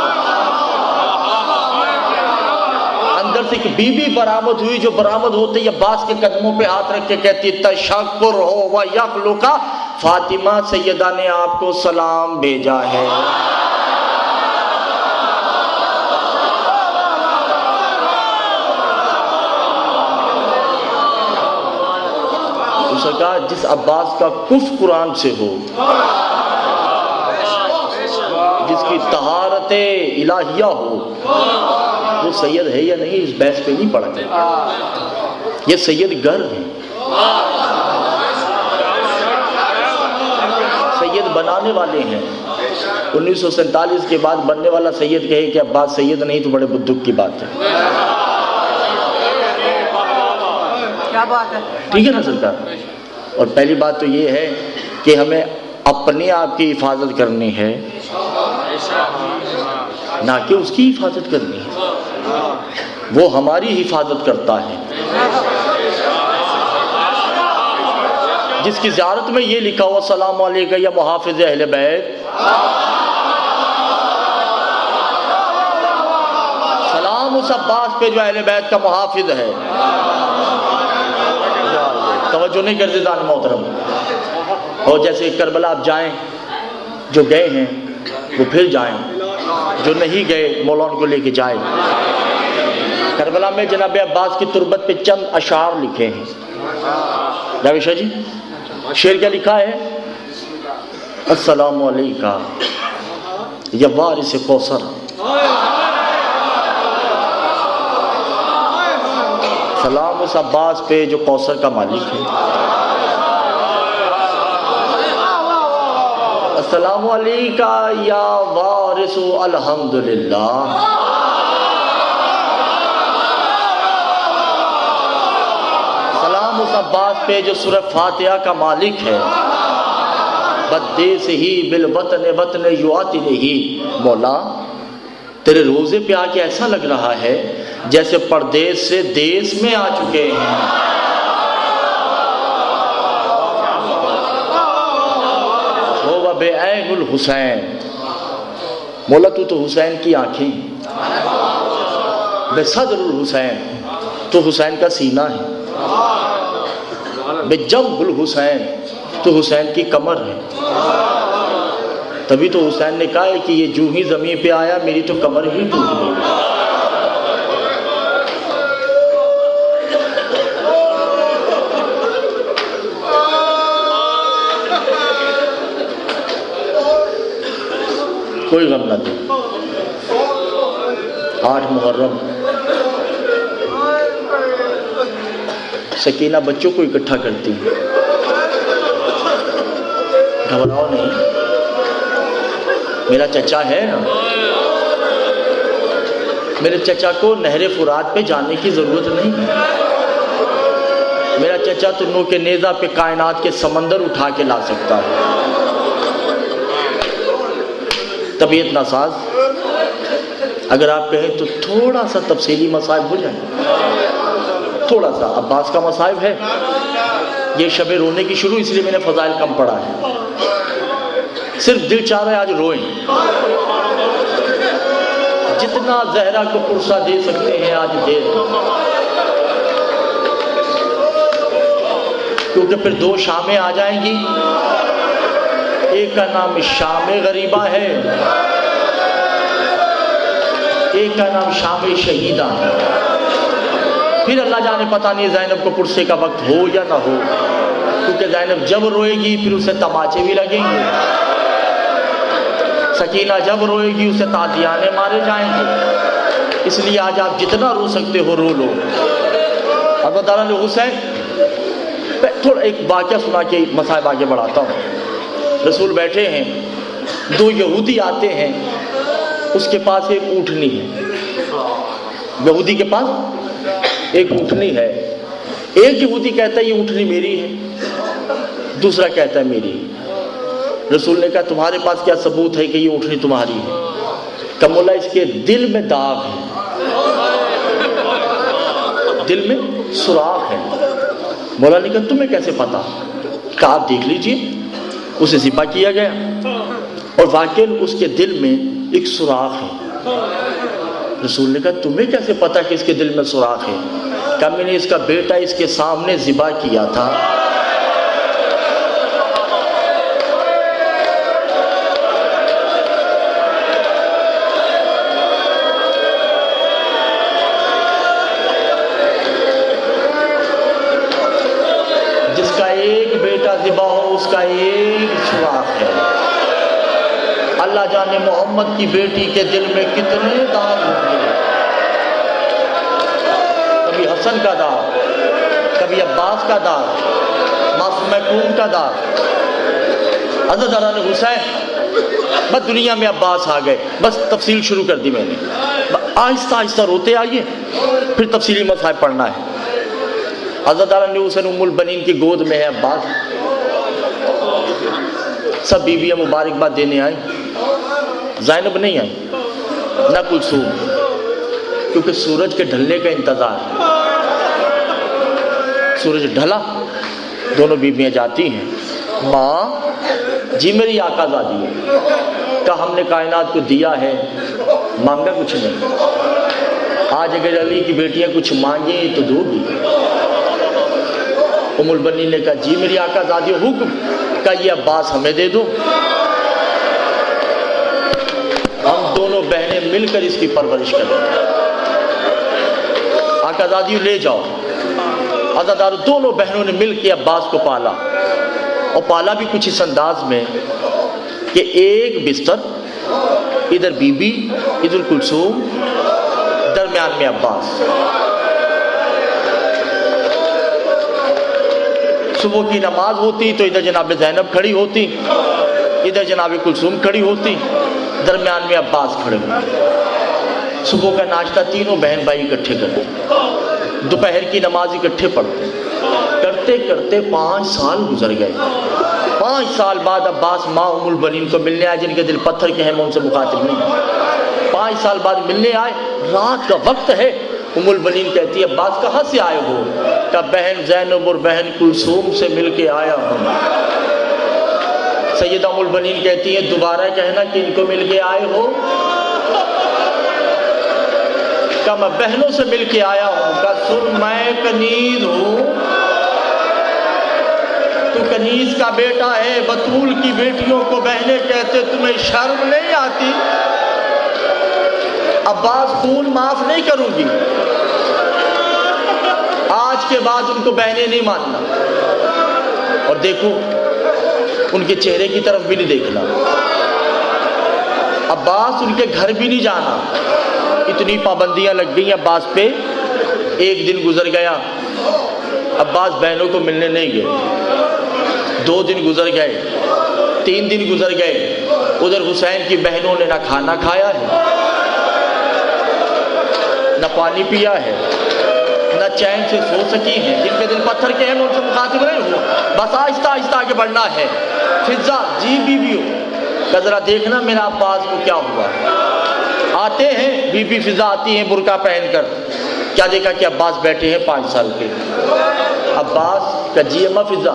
اندر سے ایک بیوی برآمد ہوئی، جو برآمد ہوتے ہی عباس کے قدموں پہ ہاتھ رکھ کے کہتی تشکر ہو و یخلقا، فاطمہ سیدہ نے آپ کو سلام بھیجا ہے۔ اس نے کہا جس عباس کا کف قرآن سے ہو، جس کی طہارت الہیہ ہو، وہ سید ہے یا نہیں اس بحث پہ نہیں پڑا کرتا، یہ سید گر ہیں، سید بنانے والے ہیں۔ 1947 کے بعد بننے والا سید کہے کہ عباس سید نہیں تو بڑے دکھ کی بات ہے۔ کیا بات ہے، ٹھیک ہے نا سرکار؟ اور پہلی بات تو یہ ہے کہ ہمیں اپنے آپ کی حفاظت کرنی ہے، نہ کہ اس کی حفاظت کرنی ہے، وہ ہماری حفاظت کرتا ہے۔ جس کی زیارت میں یہ لکھا ہوا السلام علیکم یا محافظ اہل بیت، سلام اس عباس پہ جو اہل بیت کا محافظ ہے۔ توجہ نہیں کرتے دان محترم، اور جیسے کربلا آپ جائیں، جو گئے ہیں وہ پھر جائیں، جو نہیں گئے مولانا کو لے کے جائیں۔ کربلا میں جناب عباس کی تربت پہ چند اشعار لکھے ہیں، جاوید شاہ جی شعر کیا لکھا ہے؟ السلام علیکہ یا وارث کوثر، سلام اس عباس پہ جو کوثر کا مالک ہے، السلام علیکہ یا وارث الحمدللہ، سلام اس عباس پہ جو سورہ فاتحہ کا مالک ہے، بدیس ہی بالوطن وطن یعاطی نہیں. مولا تیرے روزے پہ آ کے ایسا لگ رہا ہے جیسے پردیس سے دیس میں آ چکے ہیں. وہ بے عین الحسین. مولا تو حسین کی آنکھیں، بے صدر الحسین تو حسین کا سینہ ہے، بے جنب الحسین تو حسین کی کمر ہے. تبھی تو حسین نے کہا ہے کہ یہ جو ہی زمین پہ آیا میری تو کمر ہی ٹوٹ گئی. کوئی غم نہ دے. 8 محرم سکینہ بچوں کو اکٹھا کرتی، گھبراؤ نہیں. میرا چچا ہے نا، میرے چچا کو نہر فرات پہ جانے کی ضرورت نہیں ہے. میرا چچا تو نو کے نیزہ پہ کائنات کے سمندر اٹھا کے لا سکتا ہے. طبیعت ناساز اگر آپ کہیں تو تھوڑا سا تفصیلی مصائب ہو جائیں، تھوڑا سا. عباس کا مصائب ہے، یہ شب رونے کی شروع، اس لیے میں نے فضائل کم پڑھا ہے. صرف دل چاہ رہا ہے آج روئیں، جتنا زہرا کو پرسہ دے سکتے ہیں آج دے دیں، کیونکہ پھر 2 شامیں آ جائیں گی. ایک کا نام شام غریبہ ہے، ایک کا نام شام شہیدہ ہے. پھر اللہ جانے پتہ نہیں زینب کو پرسے کا وقت ہو یا نہ ہو، کیونکہ زینب جب روئے گی پھر اسے تماچے بھی لگیں گے. سکینہ جب روئے گی اسے تازیانے مارے جائیں گے. اس لیے آج آپ جتنا رو سکتے ہو رو لو. اب تعالیٰ نے حسین تھوڑا ایک واقعہ سنا کے مصائب آگے بڑھاتا ہوں. رسول بیٹھے ہیں، 2 یہودی آتے ہیں، اس کے پاس ایک اونٹنی ہے. یہودی کے پاس ایک اونٹنی ہے. ایک یہودی کہتا ہے یہ اونٹنی میری ہے، دوسرا کہتا ہے میری. رسول نے کہا تمہارے پاس کیا ثبوت ہے کہ یہ اونٹنی تمہاری ہے؟ کہ مولا اس کے دل میں داغ ہے، دل میں سوراخ ہے. مولا نے کہا تمہیں کیسے پتا؟ کہ آپ دیکھ لیجئے. اسے ذبح کیا گیا اور واقعی اس کے دل میں ایک سوراخ ہے. رسول نے کہا تمہیں کیسے پتا کہ اس کے دل میں سوراخ ہے؟ کہ میں نے اس کا بیٹا اس کے سامنے ذبح کیا تھا. جس کا ایک بیٹا ذبح ہو اس کا ایک سوراخ ہے. اللہ جانے محمد کی بیٹی کے دل میں کتنے داغ ہوں گے. کبھی حسن کا داغ، کبھی عباس کا داغ، معصوم محمود کا داغ. حضرت حسن حسین بس دنیا میں عباس آ گئے، بس تفصیل شروع کر دی میں نے. آہستہ آہستہ روتے آئیے، پھر تفصیلی مصائب پڑھنا ہے. حضرت حسن ام البنین کی گود میں ہے عباس. سب بیویاں مبارکباد دینے آئیں. زینب نہیں آئی، نہ کلثوم، کیونکہ سورج کے ڈھلنے کا انتظار. سورج ڈھلا، دونوں بیویاں جاتی ہیں. ماں جی میری آقا زادی ہے، کہا ہم نے کائنات کو دیا ہے، مانگا کچھ نہیں. آج اگر علی کی بیٹیاں کچھ مانگیں تو دو گی. ام البنین نے کہا جی میری آقا زادی حکم. کہا یہ عباس ہمیں دے دو، ہم دونوں بہنیں مل کر اس کی پرورش کریں. آقا زادی لے جاؤ. عزادار دونوں بہنوں نے مل کے عباس کو پالا، اور پالا بھی کچھ اس انداز میں کہ ایک بستر، ادھر بی بی، ادھر کلثوم، درمیان میں عباس. صبح کی نماز ہوتی تو ادھر جناب زینب کھڑی ہوتی، ادھر جناب کلثوم کھڑی ہوتی، درمیان میں عباس کھڑے ہوتے. صبح کا ناشتہ تینوں بہن بھائی اکٹھے کرتے، دوپہر کی نماز اکٹھے پڑھتے. کرتے کرتے 5 سال گزر گئے. 5 سال بعد عباس ماں ام البنین کو ملنے آئے، جن کے دل پتھر کے ہیں میں ان سے مخاطب نہیں۔ 5 سال بعد ملنے آئے، رات کا وقت ہے، ام البنین کہتی ہے عباس کہاں سے آئے ہو؟ کہ بہن زینب اور بہن کلثوم سے مل کے آیا ہوں۔ سیدہ ام البنین کہتی ہے دوبارہ کہنا کہ ان کو مل کے آئے ہو؟ کہ میں بہنوں سے مل کے آیا ہوں۔ کہ سن میں کنیز ہوں، تو کنیز کا بیٹا ہے، بطول کی بیٹیوں کو بہنیں کہتے، تمہیں شرم نہیں آتی؟ عباس خون معاف نہیں کروں گی، آج کے بعد ان کو بہنیں نہیں ماننا۔ اور دیکھو ان کے چہرے کی طرف بھی نہیں دیکھنا، عباس ان کے گھر بھی نہیں جانا، اتنی پابندیاں لگ گئی عباس پہ۔ ایک دن گزر گیا، عباس بہنوں کو ملنے نہیں گئے، 2 دن گزر گئے، 3 دن گزر گئے، ادھر حسین کی بہنوں نے نہ کھانا کھایا ہے، نہ پانی پیا ہے، نہ چین سے سو سکی ہیں، جن کے دل پتھر کے ہیں میں ان سے مخاطب نہیں ہوں، بس آہستہ آہستہ آگے بڑھنا ہے۔ فضا جی بی بیو کہ ذرا دیکھنا میرا عباس کو کیا ہوا۔ آتے ہیں، بی بی فضا آتی ہیں برقع پہن کر، کیا دیکھا کہ عباس بیٹھے ہیں 5 سال کے۔ عباس کہ جی اما فضا،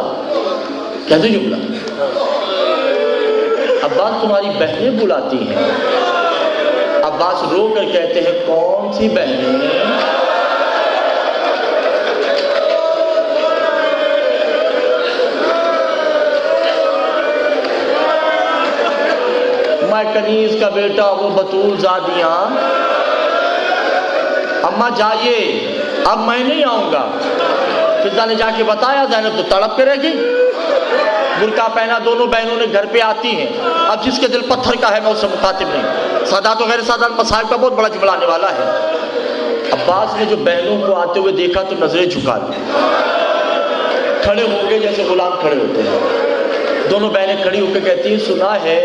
کیسے جملہ؟ عباس تمہاری بہنیں بلاتی ہیں۔ عباس رو کر کہتے ہیں کون سی بہنیں؟ میں کنیز کا بیٹا، وہ بطول زادیاں۔ اماں جائیے، اب میں نہیں آؤں گا۔ فضا نے جا کے بتایا، زینب تو تڑپ کے رہ گئی۔ برقع پہنا، دونوں بہنوں نے گھر پہ آتی ہیں۔ اب جس کے دل پتھر کا ہے میں اس سے مخاطب نہیں۔ سادات و غیر سادات مصائب کا بہت بڑا جملہ آنے والا ہے۔ عباس نے جو بہنوں کو آتے ہوئے دیکھا تو نظریں جھکا لی، کھڑے ہو گئے جیسے غلام کھڑے ہوتے ہیں۔ دونوں بہنیں کھڑی ہو کے کہتی ہیں سنا ہے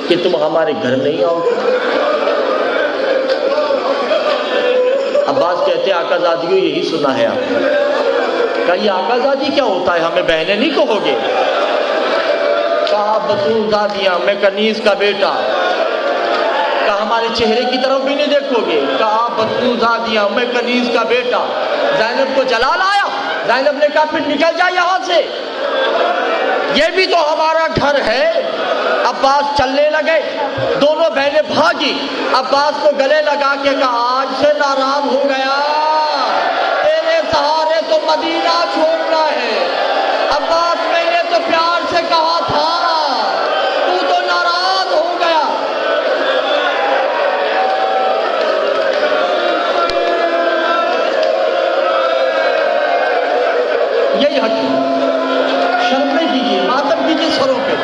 کہ تم ہمارے گھر نہیں آؤ گے۔ عباس کہتے ہیں آقا زادیوں یہی سنا ہے آپ نے۔ کہا یہ آقا زادی کیا ہوتا ہے، ہمیں بہنیں نہیں کہو گے؟ کہا بطول زادیاں، میں کنیز کا بیٹا۔ کہا ہمارے چہرے کی طرف بھی نہیں دیکھو گے؟ کہا بطول زادیاں، میں کنیز کا بیٹا۔ زینب کو جلال آیا، زینب نے کہا پھر نکل جا یہاں سے، یہ بھی تو ہمارا گھر ہے۔ عباس چلنے لگے، دونوں بہنیں بھاگی، عباس کو گلے لگا کے کہا آج سے ناراض ہو گیا، تیرے سہارے تو مدینہ چھوڑنا ہے۔ عباس میں نے تو پیار سے کہا تھا، تو ناراض ہو گیا۔ یہی حق ہے، شرم نہیں کیجیے، ماتم کیجیے سروں پہ۔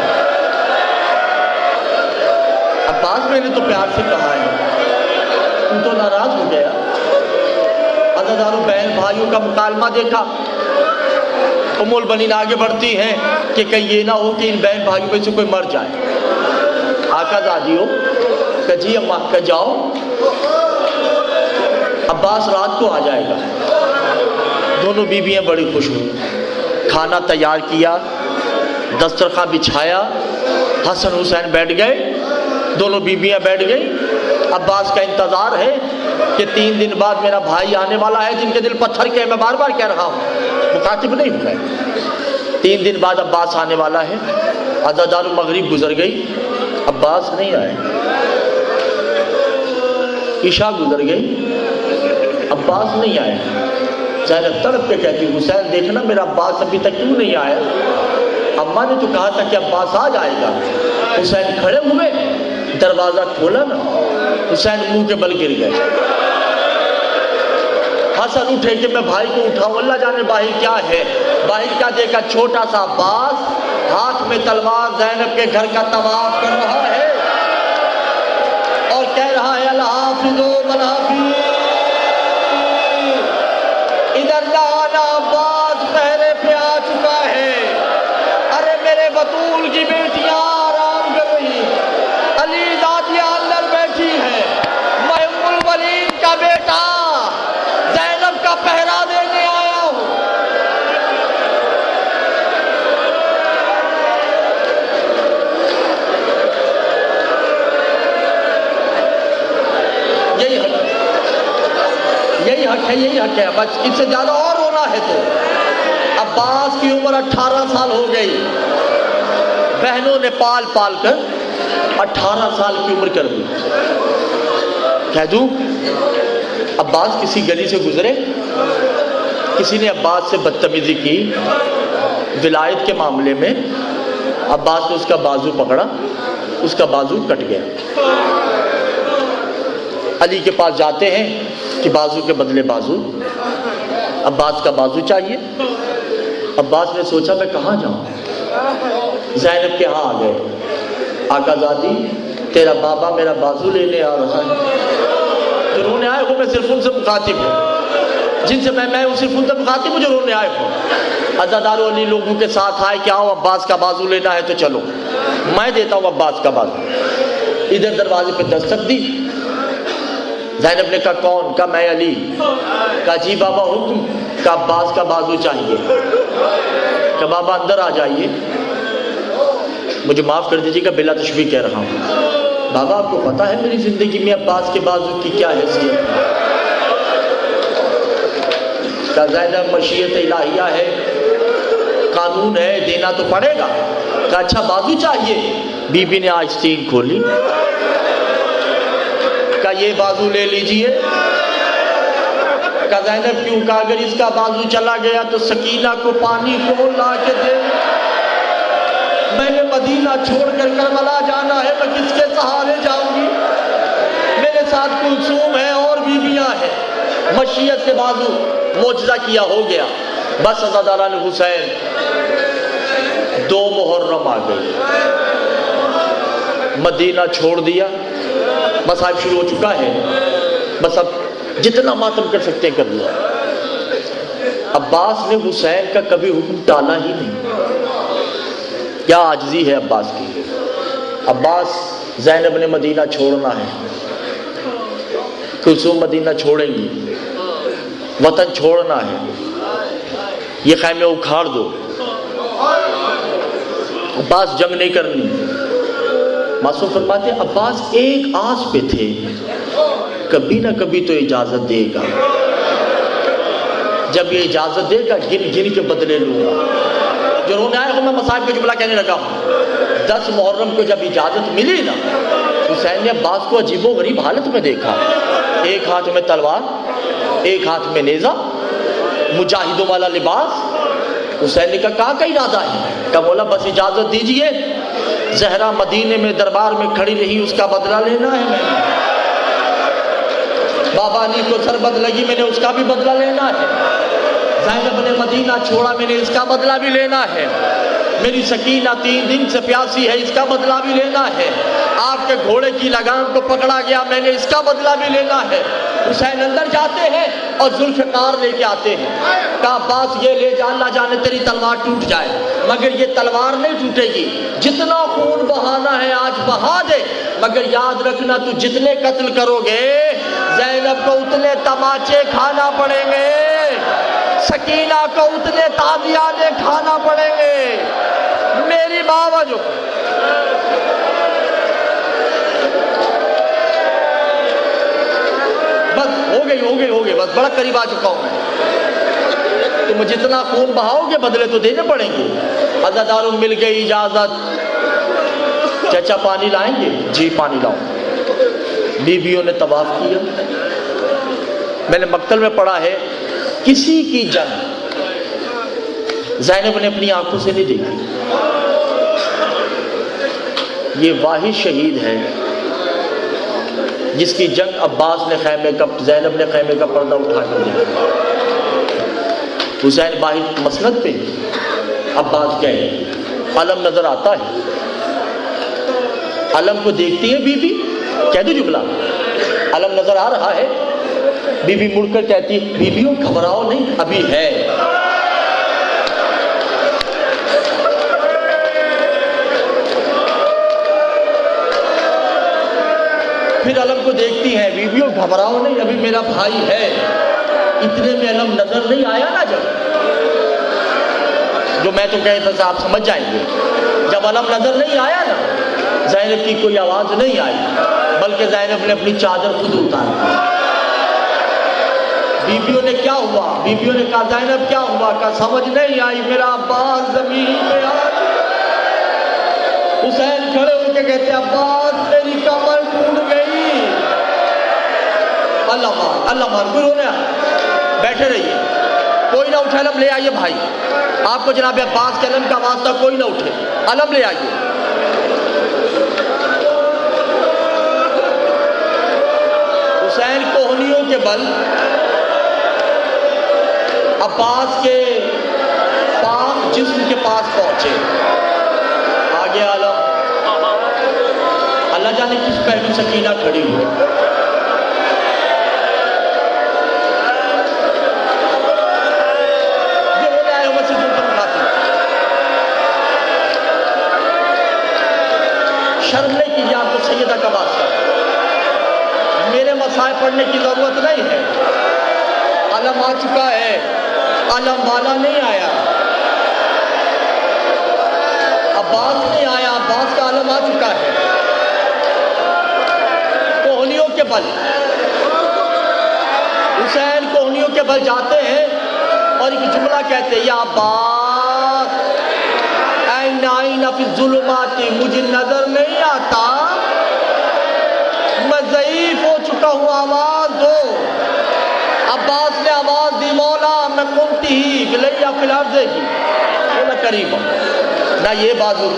عباس میں نے تو پیار سے کہا ہے، تو ناراض ہو گیا۔ عزاداروں بہن بھائیوں کا مکالمہ دیکھا۔ ام البنین آگے بڑھتی ہیں کہ کہیں یہ نہ ہو کہ ان بہن بھائیوں میں سے کوئی مر جائے۔ آقا زادیوں کہ جی اماں کہ جاؤ، عباس رات کو آ جائے گا۔ دونوں بیویاں بڑی خوش ہوئی، کھانا تیار کیا، دسترخوان بچھایا، حسن حسین بیٹھ گئے، دونوں بیویاں بیٹھ گئی۔ عباس کا انتظار ہے کہ 3 دن بعد میرا بھائی آنے والا ہے، جن کے دل پتھر کے، میں بار بار کہہ رہا ہوں، مخاطب نہیں ہوں میں۔ 3 دن بعد عباس آنے والا ہے۔ عزادار مغرب گزر گئی، عباس نہیں آئے۔ عشاء گزر گئی، عباس نہیں آئے۔ زینب تڑپ کے کہتی حسین دیکھنا میرا عباس ابھی تک کیوں نہیں آیا؟ اماں نے تو کہا تھا کہ عباس آ جائے گا۔ حسین کھڑے ہوئے، دروازہ کھولا نا، حسین منہ کے بل گر گئے۔ حسن اٹھے کہ میں بھائی کو اٹھاؤں، اللہ جانے باہر کیا ہے۔ باہر کا دیکھا چھوٹا سا عباس ہاتھ میں تلوار زینب کے گھر کا طواف کر رہا ہے اور کہہ رہا ہے الحافظ و منافی۔ ادھر لانا عباس پہرے پہ آ چکا ہے۔ ارے میرے بطول کی بیٹیاں آرام کر رہی، علی زادیاں اندر بیٹھی ہے، میں ام الولید کا بیٹا زینب کا پہرا دینے آیا ہوں۔ حق ہے یہی حق ہے، بس اس سے زیادہ اور رونا ہے تو عباس کی عمر 18 سال ہو گئی، بہنوں نے پال پال کر 18 سال کی عمر کر دی۔ کہہ دوں عباس کسی گلی سے گزرے، کسی نے عباس سے بدتمیزی کی ولایت کے معاملے میں، عباس نے اس کا بازو پکڑا، اس کا بازو کٹ گیا۔ علی کے پاس جاتے ہیں کہ بازو کے بدلے بازو، عباس کا بازو چاہیے۔ عباس نے سوچا میں کہاں جاؤں، زینب کے ہاں آ گئے، آقا زادی تیرا بابا میرا بازو لینے آ رہا ہے۔ جو رونے آئے ہو میں صرف ان سے مخاطب ہوں، جن سے میں صرف ان سے مخاطب ہوں جو رونے آئے ہو۔ عزادار علی لوگوں کے ساتھ آئے کہ آؤ عباس کا بازو لینا ہے تو چلو، میں دیتا ہوں عباس کا بازو۔ ادھر دروازے پہ دستک دی، زینب نے کہا کون؟ کہا میں علی۔ کہا جی بابا حکم؟ کہا عباس کا بازو چاہیے۔ کہا بابا اندر آ جائیے، مجھے معاف کر دیجیے گا بلا تشبیہ کہہ رہا ہوں، بابا آپ کو پتا ہے میری زندگی میں عباس کے بازو کی کیا حیثیت ہے؟ کہا زینب مشیت الہیہ ہے، قانون ہے، دینا تو پڑے گا۔ کہا اچھا بازو چاہیے؟ بی بی نے آستین کھولی، کہا یہ بازو لے لیجئے۔ کہا زینب کیوں؟ کہا اگر اس کا بازو چلا گیا تو سکینہ کو پانی کون لا کے دے؟ میں نے مدینہ چھوڑ کر کربلا جانا ہے، میں کس کے سہارے جاؤں گی؟ میرے ساتھ کلثوم ہے اور بیویاں ہیں۔ مشیت سے بازو معجزہ کیا ہو گیا۔ بس عزاداران حسین 2 محرم آ گئی، مدینہ چھوڑ دیا، مصائب شروع ہو چکا ہے، بس اب جتنا ماتم کر سکتے ہیں کر لیا۔ عباس نے حسین کا کبھی حکم ٹالا ہی نہیں۔ کیا عاجزی ہے عباس کی۔ عباس زینب نے مدینہ چھوڑنا ہے، کلثوم مدینہ چھوڑیں گی، وطن چھوڑنا ہے، یہ خیمے اکھاڑ دو۔ عباس جنگ نہیں کرنی۔ معصوم فرماتے ہیں عباس ایک آس پہ تھے، کبھی نہ کبھی تو اجازت دے گا، جب یہ اجازت دے گا گن گن کے بدلے لوں گا۔ جو رونے آئے ہوں میں مصائب کا جملہ کہنے لگا ہوں۔ 10 محرم کو جب اجازت ملی نا، حسین نے عباس کو عجیب و غریب حالت میں دیکھا، ایک ہاتھ میں تلوار، ایک ہاتھ میں نیزہ، مجاہدوں والا لباس۔ حسین نے کہا کہاں کا ارادہ ہے؟ کہا مولا بس اجازت دیجئے، زہرا مدینے میں دربار میں کھڑی رہی، اس کا بدلہ لینا ہے میں نے۔ بابا علی کو ضربت لگی، میں نے اس کا بھی بدلہ لینا ہے۔ زینب نے مدینہ چھوڑا، میں نے اس کا بدلہ بھی لینا ہے۔ میری سکینہ 3 دن سے پیاسی ہے، اس کا بدلہ بھی لینا ہے۔ آپ کے گھوڑے کی لگام کو پکڑا گیا، میں نے اس کا بدلہ بھی لینا ہے۔ حسین اندر جاتے ہیں اور ذوالفقار لے کے آتے ہیں۔ کہا عباس یہ لے جا، اللہ جانے تیری تلوار ٹوٹ جائے، مگر یہ تلوار نہیں ٹوٹے گی، جتنا خون بہانا ہے آج بہا دے، مگر یاد رکھنا تو جتنے قتل کرو گے زینب کو اتنے تماچے کھانا پڑیں گے، سکینہ کو اتنے تازیانے کھانا پڑیں گے۔ میری بابا جو بس ہو گئی بس بڑا قریب آ چکا ہوں میں، تم جتنا خون بہاؤ گے بدلے تو دینے پڑیں گے۔ عزاداروں مل گئی اجازت، چچا پانی لائیں گے؟ جی پانی لاؤ۔ بیویوں نے طواف کیا۔ میں نے مقتل میں پڑھا ہے کسی کی جنگ زینب نے اپنی آنکھوں سے نہیں دیکھی۔ یہ واحد شہید ہے جس کی جنگ عباس نے زینب نے خیمے کا پردہ اٹھا کر دیکھا۔ حسین باہر مسند پہ، عباس گئے، علم نظر آتا ہے، علم کو دیکھتی ہے بی بی، کہہ دو جملہ، علم نظر آ رہا ہے، بی بی مڑ کر کہتی ہے بیویوں گھبراؤ نہیں، ابھی ہے۔ پھر علم کو دیکھتی ہے، بیویوں گھبراؤ نہیں، ابھی میرا بھائی ہے۔ اتنے میں علم نظر نہیں آیا نا، جو میں تو کہتا تھا آپ سمجھ جائیں گے، جب علم نظر نہیں آیا نا، زینب کی کوئی آواز نہیں آئی، بلکہ زینب نے اپنی چادر خود اتار دی۔ بیویوں نے کیا ہوا؟ بیویوں نے کہا زینب کیا ہوا؟ کہا سمجھ نہیں آئی، میرا عباس زمین پہ آ چکا۔ حسین کھڑے ہو کے کہتے عباس میری کمر ٹوٹ گئی۔ اللہ مان کوئی رونے بیٹھے رہیے، کوئی نہ اٹھے، علم لے آئیے بھائی، آپ کو جناب عباس کے علم کا واسطہ کوئی نہ اٹھے، علم لے آئیے۔ حسین کوہنیوں کے بل عباس کے پاک جسم کے پاس پہنچے، آگے عالم اللہ جانے کس پہلو سکینہ کھڑی ہوئی۔ شرم نہیں کیجیے، آپ کو سیدہ کا واسطہ، میرے مصائب پڑھنے کی ضرورت نہیں ہے، علم آ چکا ہے، علم والا نہیں آیا، عباس نہیں آیا، عباس کا علم آ چکا ہے۔ کوہنیوں کے بل حسین کوہنیوں کے بل جاتے ہیں اور ایک جملہ کہتے ہیں یا عباس آئینہ فی الظلمات، مجھے نظر نہیں آتا، میں ضعیف ہو چکا ہوں، آواز دو۔ عباس نے آواز دی مولا میں کنتی ہی بلیا فی الارض کی، مولا قریب نہ یہ بازو۔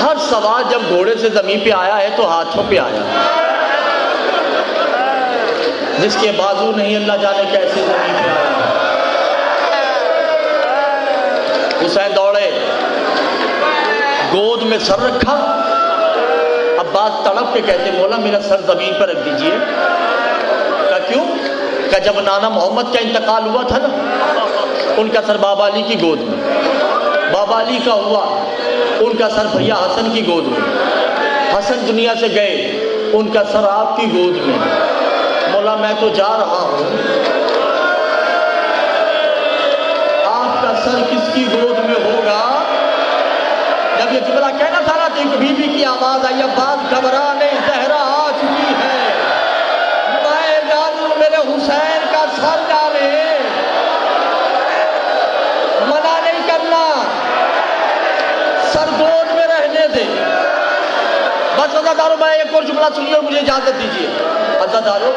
ہر سوار جب گھوڑے سے زمین پہ آیا ہے تو ہاتھوں پہ آیا، جس کے بازو نہیں اللہ جانے کیسے زمین پہ آیا۔ حسین دوڑے، گود میں سر رکھا، عباس تڑپ کے کہتے مولا میرا سر زمین پر رکھ دیجئے۔ کہا کیوں؟ کہا جب نانا محمد کا انتقال ہوا تھا نا، ان کا سر بابا علی کی گود میں، بابا علی کا ہوا، ان کا سر بھیا حسن کی گود میں، حسن دنیا سے گئے، ان کا سر آپ کی گود میں۔ مولا میں تو جا رہا ہوں، آپ کا سر کس کی گود میں ہوگا؟ جب یہ جملہ کہنا تھا نا تو ایک بی بی کی آواز آئی، عباس گھبرانے زہرا آ چکی ہے، میں جانوں میرے حسین کا سر جانے، منع نہیں کرنا، سر گود میں رہنے دے۔ بس عزادارو میں ایک اور جملہ سنیے اور مجھے اجازت دیجیے۔ عزادارو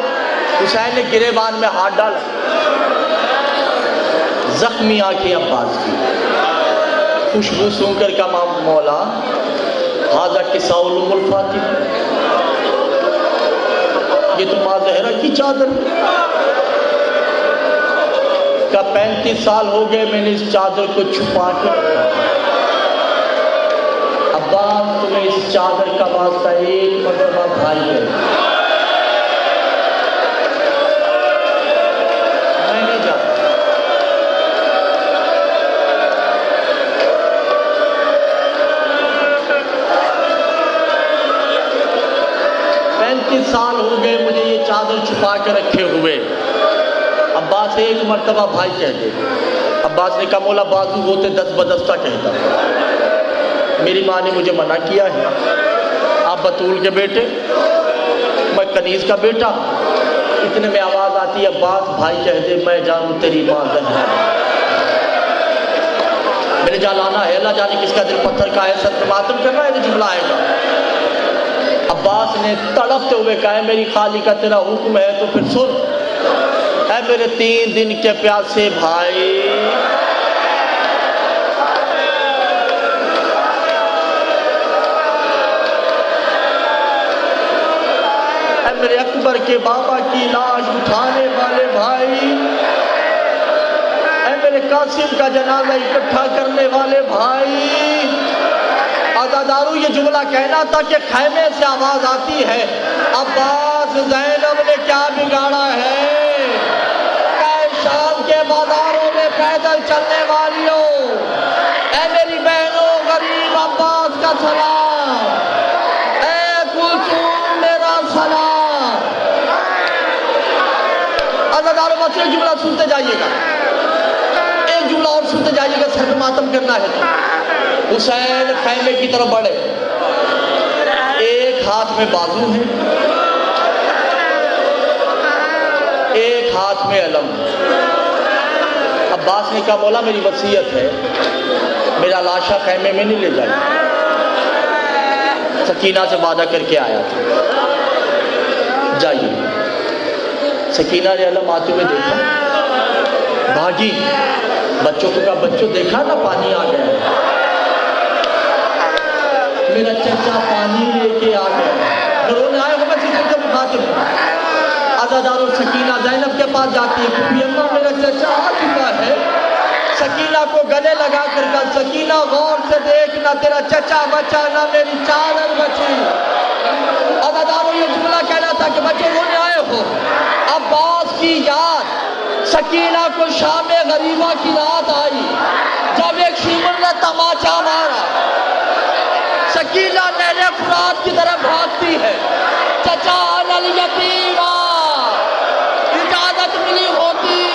حسین نے گریبان میں ہاتھ ڈالا، زخمی آنکھیں عباس کی، خوشبو سونگ کر کا مولا حاضر کساء الام الفاتح، یہ تو ماں زہرا کی چادر کا 35 سال ہو گئے میں نے اس چادر کو چھپا کے رکھا۔ عباس تمہیں اس چادر کا واسطہ ایک مرتبہ بھائی ہے، میں نہیں جاتا۔ 35 سال ہو گئے مجھے یہ چادر چھپا کے رکھے ہوئے، عباس ایک مرتبہ بھائی کہہ دے۔ عباس نے کہا مولا بازو ہوتے 10 بدستہ کہتا، میری ماں نے مجھے منع کیا ہے، آپ بطول کے بیٹے، میں کنیز کا بیٹا، اتنے میں آواز آتی ہے عباس بھائی کہہ دے میں جانوں تیری ماں زہرا، میرے جالانا ہے، اللہ جانے کس کا دل پتھر کا ہے، سر پہ ماتم کرنا ہے، یہ جملہ آئے گا۔ عباس نے تڑپتے ہوئے کہا میری خالی کا تیرا حکم ہے تو پھر سن، اے میرے 3 دن کے پیاسے بھائی، اے میرے اکبر کے بابا کی لاش اٹھانے والے بھائی، اے میرے قاسم کا جنازہ اکٹھا کرنے والے بھائی۔ عزادارو یہ جملہ کہنا تھا کہ خیمے سے آواز آتی ہے عباس زینب نے کیا بگاڑا ہے، اے شام کے بازاروں میں پیدل چلنے والیوں، اے میری بہنوں غریب عباس کا سلام، اے کلثوم میرا سلام۔ عزادارو بس ایک جملہ سنتے جائیے گا، ایک جملہ اور سنتے جائیے گا، سر ماتم کرنا ہے تو۔ حسین خیمے کی طرف بڑھے، ایک ہاتھ میں بازو ہے، ہاتھ میں علم. عباس نے کہا مولا میری وصیت ہے میرا لاشا خیمے میں نہیں لے جائے. سکینہ سے وعدہ کر کے آیا تھا جائیے. سکینہ نے علم آتے ہوئے دیکھا, بھاگی, بچوں کو کہا بچوں دیکھا نا پانی آ گیا, میرا چچا پانی لے کے آ گیا. رونے آئے ہو میں سے مخاطب ہوں. عزادار و سکینہ زینب کے پاس جاتی ہے, پھپھی اماں میرا چچا آ چکا ہے. سکینہ کو گلے لگا کر کہا سکینہ غور سے دیکھ, نہ تیرا چچا بچا نہ میری چادر بچی. عزاداروں یہ جملہ کہنا تھا کہ بچے رونے آئے ہو. عباس کی یاد سکینہ کو شام غریبہ کی رات آئی جب ایک شیمر نے تماچا مارا. سکینہ نہر فرات کی طرف بھاگتی ہے, چچا الیتیما اجازت ملی ہوتی